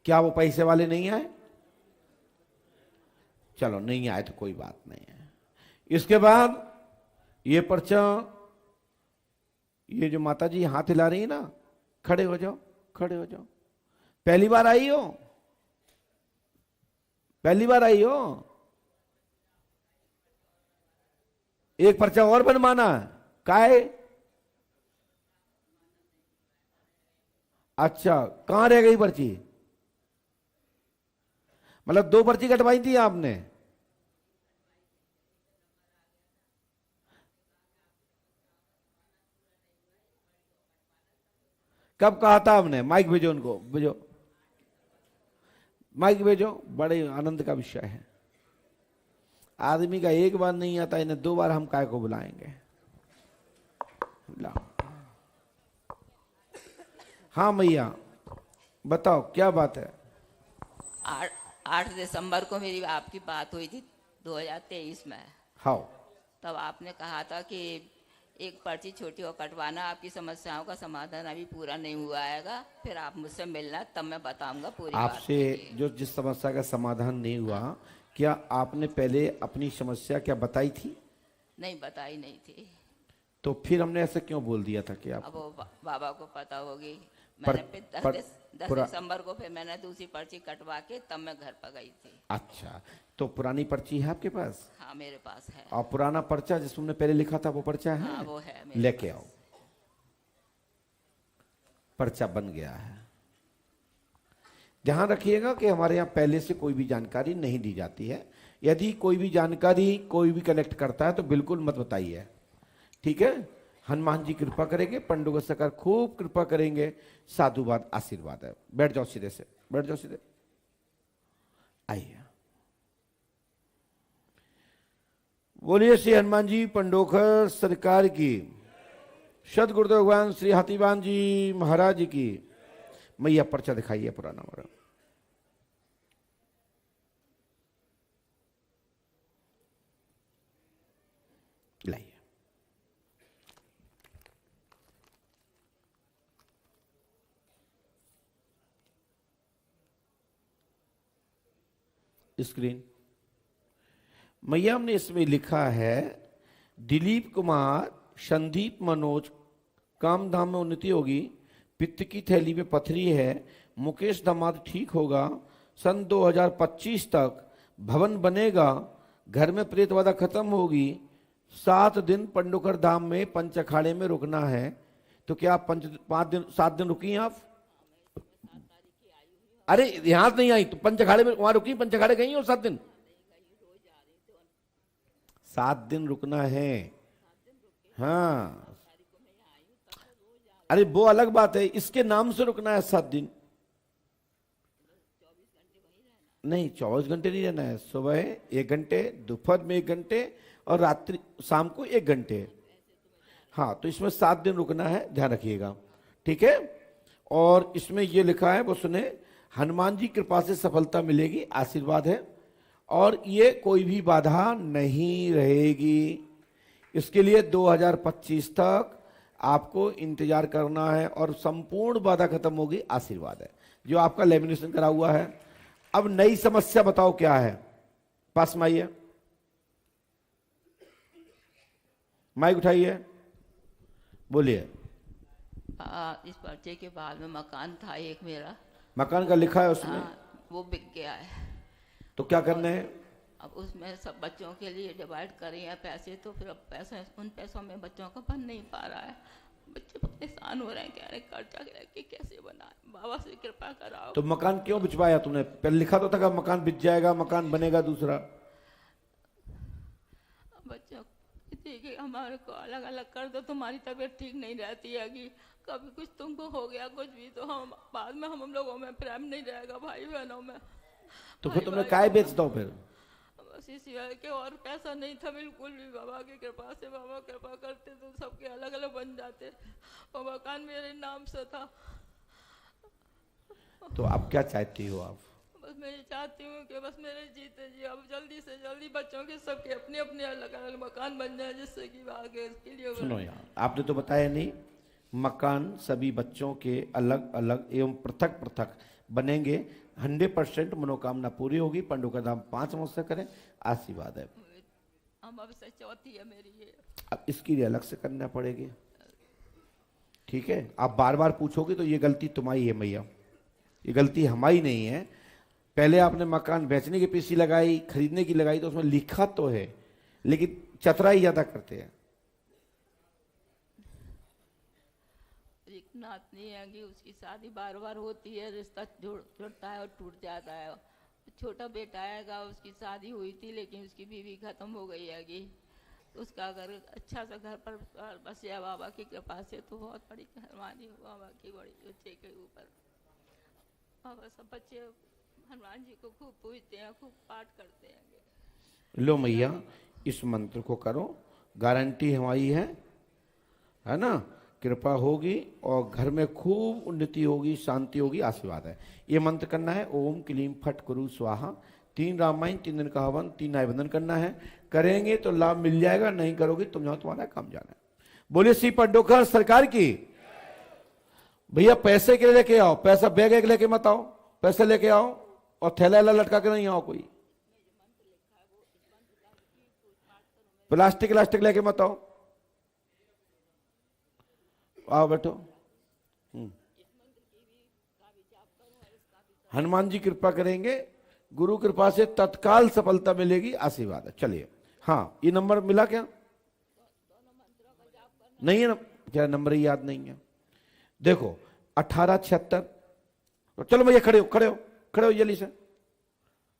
क्या वो पैसे वाले नहीं आए? चलो, नहीं आए तो कोई बात नहीं है। इसके बाद ये पर्चा, ये जो माता जी हाथ हिला रही है ना, खड़े हो जाओ, खड़े हो जाओ। पहली बार आई हो? पहली बार आई हो? एक पर्चा और बनवाना है? काहे? अच्छा, कहां रह गई पर्ची? मतलब 2 पर्ची कटवाई थी आपने? कब कहा था हमने? माइक भेजो, उनको भेजो, माइक भेजो। बड़े आनंद का विषय है। आदमी का एक बार नहीं आता, इन्हें 2 बार हम काय को बुलाएंगे? हाँ मैया, बताओ क्या बात है? 8 दिसंबर को मेरी आपकी बात हुई थी 2023 में। हाँ। तब आपने कहा था कि एक पर्ची छोटी और कटवाना, आपकी समस्याओं का समाधान अभी पूरा नहीं हुआ आएगा, फिर आप मुझसे मिलना, तब मैं बताऊंगा पूरी बात। आपसे जो जिस समस्या का समाधान नहीं हुआ, क्या आपने पहले अपनी समस्या क्या बताई थी? नहीं बताई नहीं थी। तो फिर हमने ऐसे क्यों बोल दिया था कि अब आप वो बाबा को पता होगी। पर- मैंने फिर पर- 10 पुरा- दिसंबर को फिर मैंने दूसरी पर्ची कटवा के तब मैं घर पर गई थी। अच्छा, तो पुरानी पर्ची है आपके पास? हाँ मेरे पास है। और पुराना पर्चा जिसमें पहले लिखा था वो पर्चा है? हाँ, वो है मेरे लेके आओ। पर्चा बन गया है। ध्यान रखिएगा कि हमारे यहाँ पहले से कोई भी जानकारी नहीं दी जाती है। यदि कोई भी जानकारी कोई भी कलेक्ट करता है तो बिल्कुल मत बताइए, ठीक है? हनुमान जी कृपा करेंगे, पंडुगा सरकार खूब कृपा करेंगे, साधुवाद आशीर्वाद है। बैठ जाओ सीधे से, बैठ जाओ सीधे। आइए, बोलिए श्री हनुमान जी पंडोखर सरकार की, सद गुरुदेव भगवान श्री हाथीवान जी महाराज जी की। मैया पर्चा दिखाइए पुराना वाला। लाइए। स्क्रीन मैया हमने इसमें लिखा है, दिलीप कुमार, संदीप मनोज, काम धाम में उन्नति होगी, पित्त की थैली में पथरी है, मुकेश दामाद ठीक होगा, सन 2025 तक भवन बनेगा, घर में प्रेत बाधा खत्म होगी, 7 दिन पंडोकर धाम में पंच अखाड़े में रुकना है। तो क्या आप 7 दिन रुकी आप? अरे यहां नहीं आई तो पंच अखाड़े में वहां रुकी, पंच अखाड़े गई हो 7 दिन? 7 दिन रुकना है। हाँ, अरे वो अलग बात है, इसके नाम से रुकना है 7 दिन। नहीं, 24 घंटे नहीं रहना है। सुबह 1 घंटे, दोपहर में 1 घंटे और रात्रि शाम को 1 घंटे। हाँ, तो इसमें 7 दिन रुकना है, ध्यान रखिएगा, ठीक है? और इसमें ये लिखा है, वो सुने, हनुमान जी कृपा से सफलता मिलेगी, आशीर्वाद है, और ये कोई भी बाधा नहीं रहेगी। इसके लिए 2025 तक आपको इंतजार करना है और संपूर्ण बाधा खत्म होगी, आशीर्वाद है। जो आपका लेमिनेशन करा हुआ है। अब नई समस्या बताओ क्या है? पास में आइए, माइक उठाइए, बोलिए। इस पर्चे के बाद में मकान था एक मेरा, मकान का लिखा है उसमें? वो बिक गया है। तो क्या करने हैं? अब उसमें सब बच्चों के लिए डिवाइड करें हैं पैसे, तो फिर अब पैसे, उन पैसों में बच्चों का बन नहीं पा रहा है। बच्चे परेशान हो रहे हैं, कह रहे कर्जा के कैसे बनाए, बाबा से कृपा कराओ। तो मकान क्यों बिचवाया तूने? पहले लिखा तो था कि मकान बिच जाएगा, मकान बनेगा दूसरा। बच्चों ठीक है, हमारे को अलग अलग कर दो, तुम्हारी तबीयत ठीक नहीं रहती है कि कभी कुछ तुमको हो गया कुछ भी, तो हम बाद में हम लोगों में प्रेम नहीं रहेगा, भाई बहनों में। तो फिर तुमने काय बेच दो फिर? बस इसी के, और पैसा नहीं था बिल्कुल भी। बाबा की कृपा से, बाबा कृपा करते तो सबके अलग अलग बन जाते, और मकान मेरे नाम से था। तो अब क्या चाहती हो आप? बस मैं ये चाहती हूँ कि बस मेरे जीते जी अब जल्दी से जल्दी बच्चों के सबके अपने अपने अलग अलग मकान बन जाए, जिससे कि आगे इसके लिए। सुनो यार, आपने तो बताया नहीं, मकान सभी बच्चों के अलग अलग एवं पृथक पृथक बनेंगे। 100% मनोकामना पूरी होगी। पंडुका धाम 5 समस्या करें, आशीर्वाद है। अब से चौथी है मेरी ये। अब इसके लिए अलग से करना पड़ेगी, ठीक है? आप बार बार पूछोगे तो ये गलती तुम्हारी है मैया, ये गलती हमारी नहीं है। पहले आपने मकान बेचने की पीसी लगाई, खरीदने की लगाई, तो उसमें लिखा तो है, लेकिन चतराई ज्यादा करते हैं। नातनी है कि उसकी शादी बार बार होती है, रिश्ता जुड़ता है और टूट जाता है। छोटा बेटा आएगा, उसकी शादी हुई थी लेकिन उसकी बीवी खत्म हो गई है कि उसका अगर अच्छा सा घर पर बस गया बाबा की कृपा से, तो बहुत बड़ी मेहरबानी हुआ बाबा की बड़ी बच्चे के ऊपर। बाबा सब बच्चे हनुमान जी को खूब पूजते हैं, खूब पाठ करते हैं। लो मैया, इस मंत्र को करो, गारंटी हमारी है ना? कृपा होगी और घर में खूब उन्नति होगी, शांति होगी, आशीर्वाद है। ये मंत्र करना है, ओम क्लीम फट कुरु स्वाहा। 3 रामायण, 3 दिन का हवन, 3 आयबंधन करना है। करेंगे तो लाभ मिल जाएगा, नहीं करोगे तुम जाओ, तुम्हारा काम जाना है। बोलिए सी पंडोकर सरकार की। भैया पैसे के लिए लेके आओ, पैसा बैग एक लेके मत आओ, पैसे लेके आओ और थैला लटका के नहीं आओ, कोई प्लास्टिक लेके मत आओ। आओ बैठो। हनुमान जी कृपा करेंगे, गुरु कृपा से तत्काल सफलता मिलेगी, आशीर्वाद है। चलिए, हाँ ये नंबर मिला क्या? नहीं है ना, क्या नंबर ही याद नहीं है? देखो 1876। तो चलो भैया खड़े हो जल्दी से।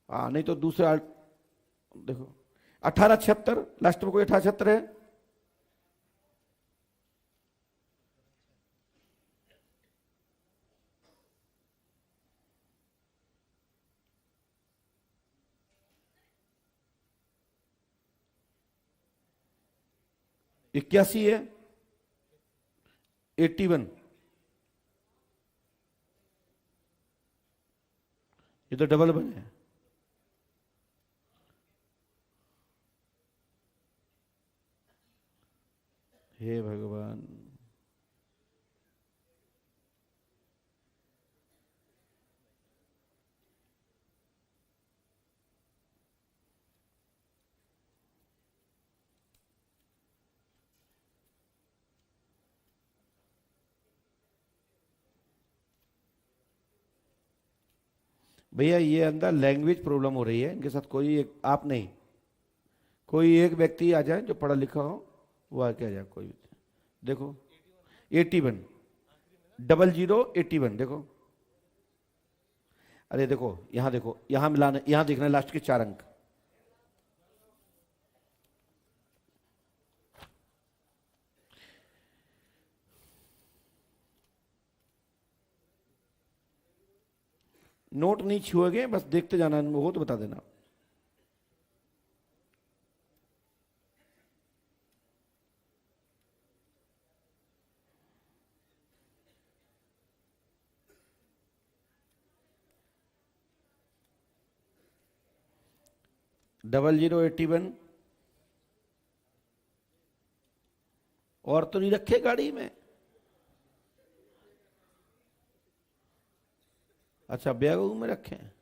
हाँ नहीं तो दूसरा देखो 1876, लास्ट में कोई 1876 है? इक्यासी है, 81, ये तो डबल बने हैं। हे भगवान, भैया ये अंदर लैंग्वेज प्रॉब्लम हो रही है इनके साथ। कोई एक, आप नहीं, कोई एक व्यक्ति आ जाए जो पढ़ा लिखा हो, वो आके आ जाए कोई भी। देखो 81, 0081 देखो। अरे देखो यहां देखो, यहां मिलाना, यहां देखना लास्ट के 4 अंक। नोट नहीं छुएंगे, बस देखते जाना, हो तो बता देना। डबल 0081 और तो नहीं रखे गाड़ी में? अच्छा बैग में रखे हैं।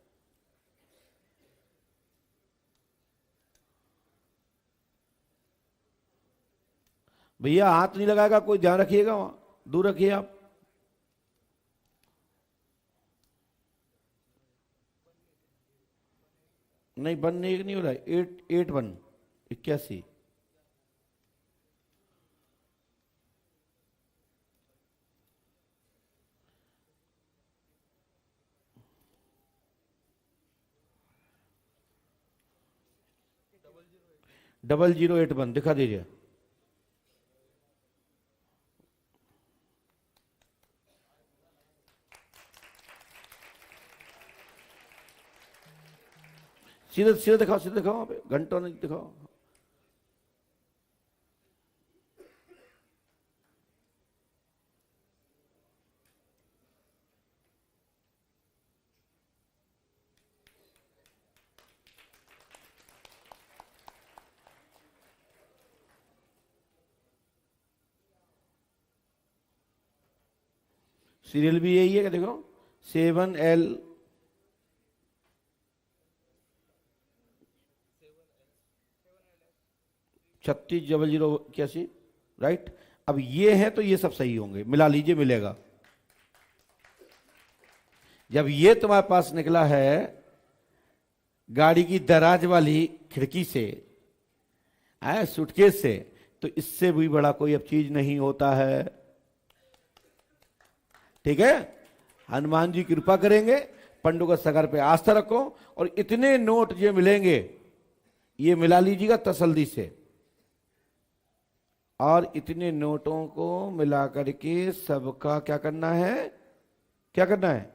भैया हाथ नहीं लगाएगा कोई, ध्यान रखिएगा, वहां दूर रखिए आप। नहीं बनने नहीं हो रहा है। 81 81 0081 दिखा दीजिए। सीधे सीधे दिखाओ, सीधे दिखाओ, वहां पे घंटों नहीं दिखाओ। सीरियल भी यही है कि देखो 7L 360081, राइट। अब ये है तो ये सब सही होंगे, मिला लीजिए, मिलेगा। जब ये तुम्हारे पास निकला है गाड़ी की दराज वाली खिड़की से, सूटकेस से, तो इससे भी बड़ा कोई अब चीज नहीं होता है। ठीक है, हनुमान जी कृपा करेंगे, पंडों का सगर पे आस्था रखो, और इतने नोट जो मिलेंगे ये मिला लीजिएगा तसल्ली से, और इतने नोटों को मिला करके सबका क्या करना है, क्या करना है?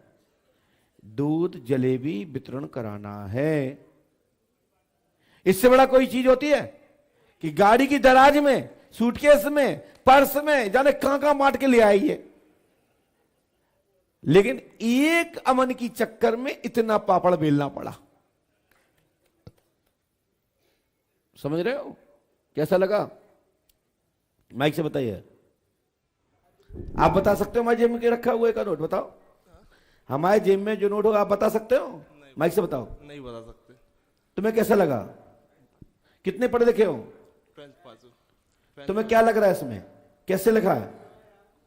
दूध जलेबी वितरण कराना है। इससे बड़ा कोई चीज होती है कि गाड़ी की दराज में, सूटकेस में, पर्स में, जाने कहां कहां मार के ले आइए, लेकिन एक अमन की चक्कर में इतना पापड़ बेलना पड़ा। समझ रहे हो कैसा लगा? माइक से बताइए। आप बता सकते हो हमारे जेब में रखा हुआ का नोट? बताओ, हमारे जेब में जो नोट होगा आप बता सकते हो? माइक से बताओ। नहीं बता सकते। तुम्हें कैसा लगा? कितने पढ़े लिखे हो? 12th पास हो। तुम्हें क्या लग रहा है इसमें? कैसे लिखा है?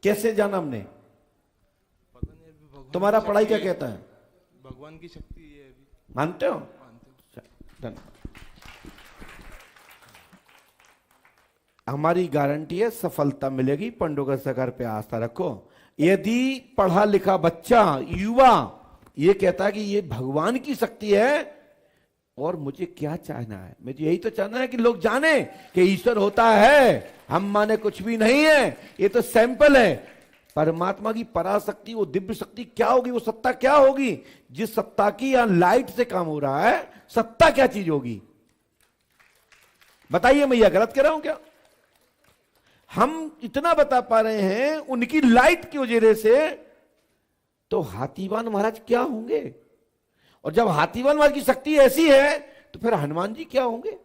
कैसे जाना हमने? पता नहीं, अभी भगवान तुम्हारा की पढ़ाई शक्ति क्या है। कहता है? भगवान की शक्ति है अभी। मानते हो? मानते हो। धन्यवाद। हमारी गारंटी है सफलता मिलेगी। पंडोकर सरकार पे आस्था रखो। यदि पढ़ा लिखा बच्चा, युवा ये कहता है कि ये भगवान की शक्ति है और मुझे क्या चाहना है, मुझे यही तो चाहना है कि लोग जाने कि ईश्वर होता है, हम माने कुछ भी नहीं है, ये तो सैंपल है। परमात्मा की पराशक्ति, वो दिव्य शक्ति क्या होगी, वो सत्ता क्या होगी? जिस सत्ता की यहां लाइट से काम हो रहा है, सत्ता क्या चीज होगी बताइए मैया, गलत कह रहा हूं क्या? हम इतना बता पा रहे हैं उनकी लाइट की वजह से, तो हाथीवान महाराज क्या होंगे? और जब हाथीवान महाराज की शक्ति ऐसी है तो फिर हनुमान जी क्या होंगे?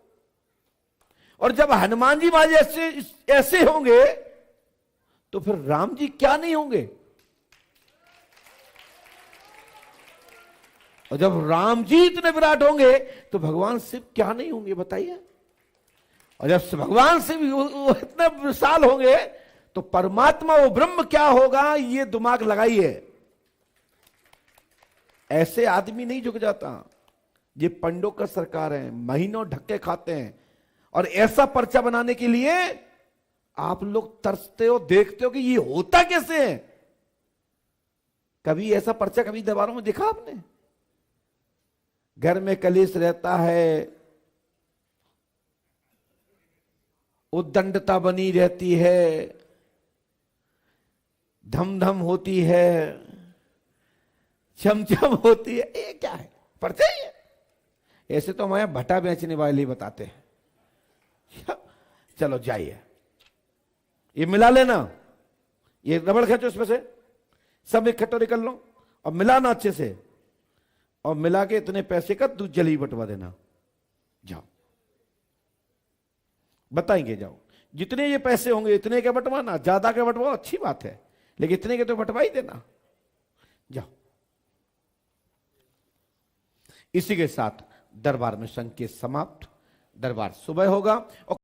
और जब हनुमान जी महाराज ऐसे होंगे तो फिर राम जी क्या नहीं होंगे? और जब राम जी इतने विराट होंगे तो भगवान शिव क्या नहीं होंगे बताइए? और जब भगवान शिव इतने विशाल होंगे तो परमात्मा वो ब्रह्म क्या होगा? ये दिमाग लगाइए। ऐसे आदमी नहीं झुक जाता। ये पंडोकर सरकार है, महीनों धक्के खाते हैं और ऐसा पर्चा बनाने के लिए आप लोग तरसते हो, देखते हो कि ये होता कैसे है। कभी ऐसा पर्चा कभी दरबारों में देखा आपने? घर में कलेश रहता है, उद्दंडता बनी रहती है, धम धम होती है, चमचम होती है, ये क्या है? पर्चा ही है। ऐसे तो हमारे भट्टा बेचने वाले बताते हैं। चलो जाइए, ये मिला लेना, ये रबड़ खींचो इसमें से, सब इकट्ठा निकल लो और मिलाना अच्छे से, और मिला के इतने पैसे का दूध जली बंटवा देना। जाओ बताएंगे, जाओ जितने ये पैसे होंगे इतने के बंटवाना, ज्यादा के बंटवाओ अच्छी बात है, लेकिन इतने के तो बंटवा ही देना। जाओ। इसी के साथ दरबार में संकेत समाप्त। दरबार सुबह होगा और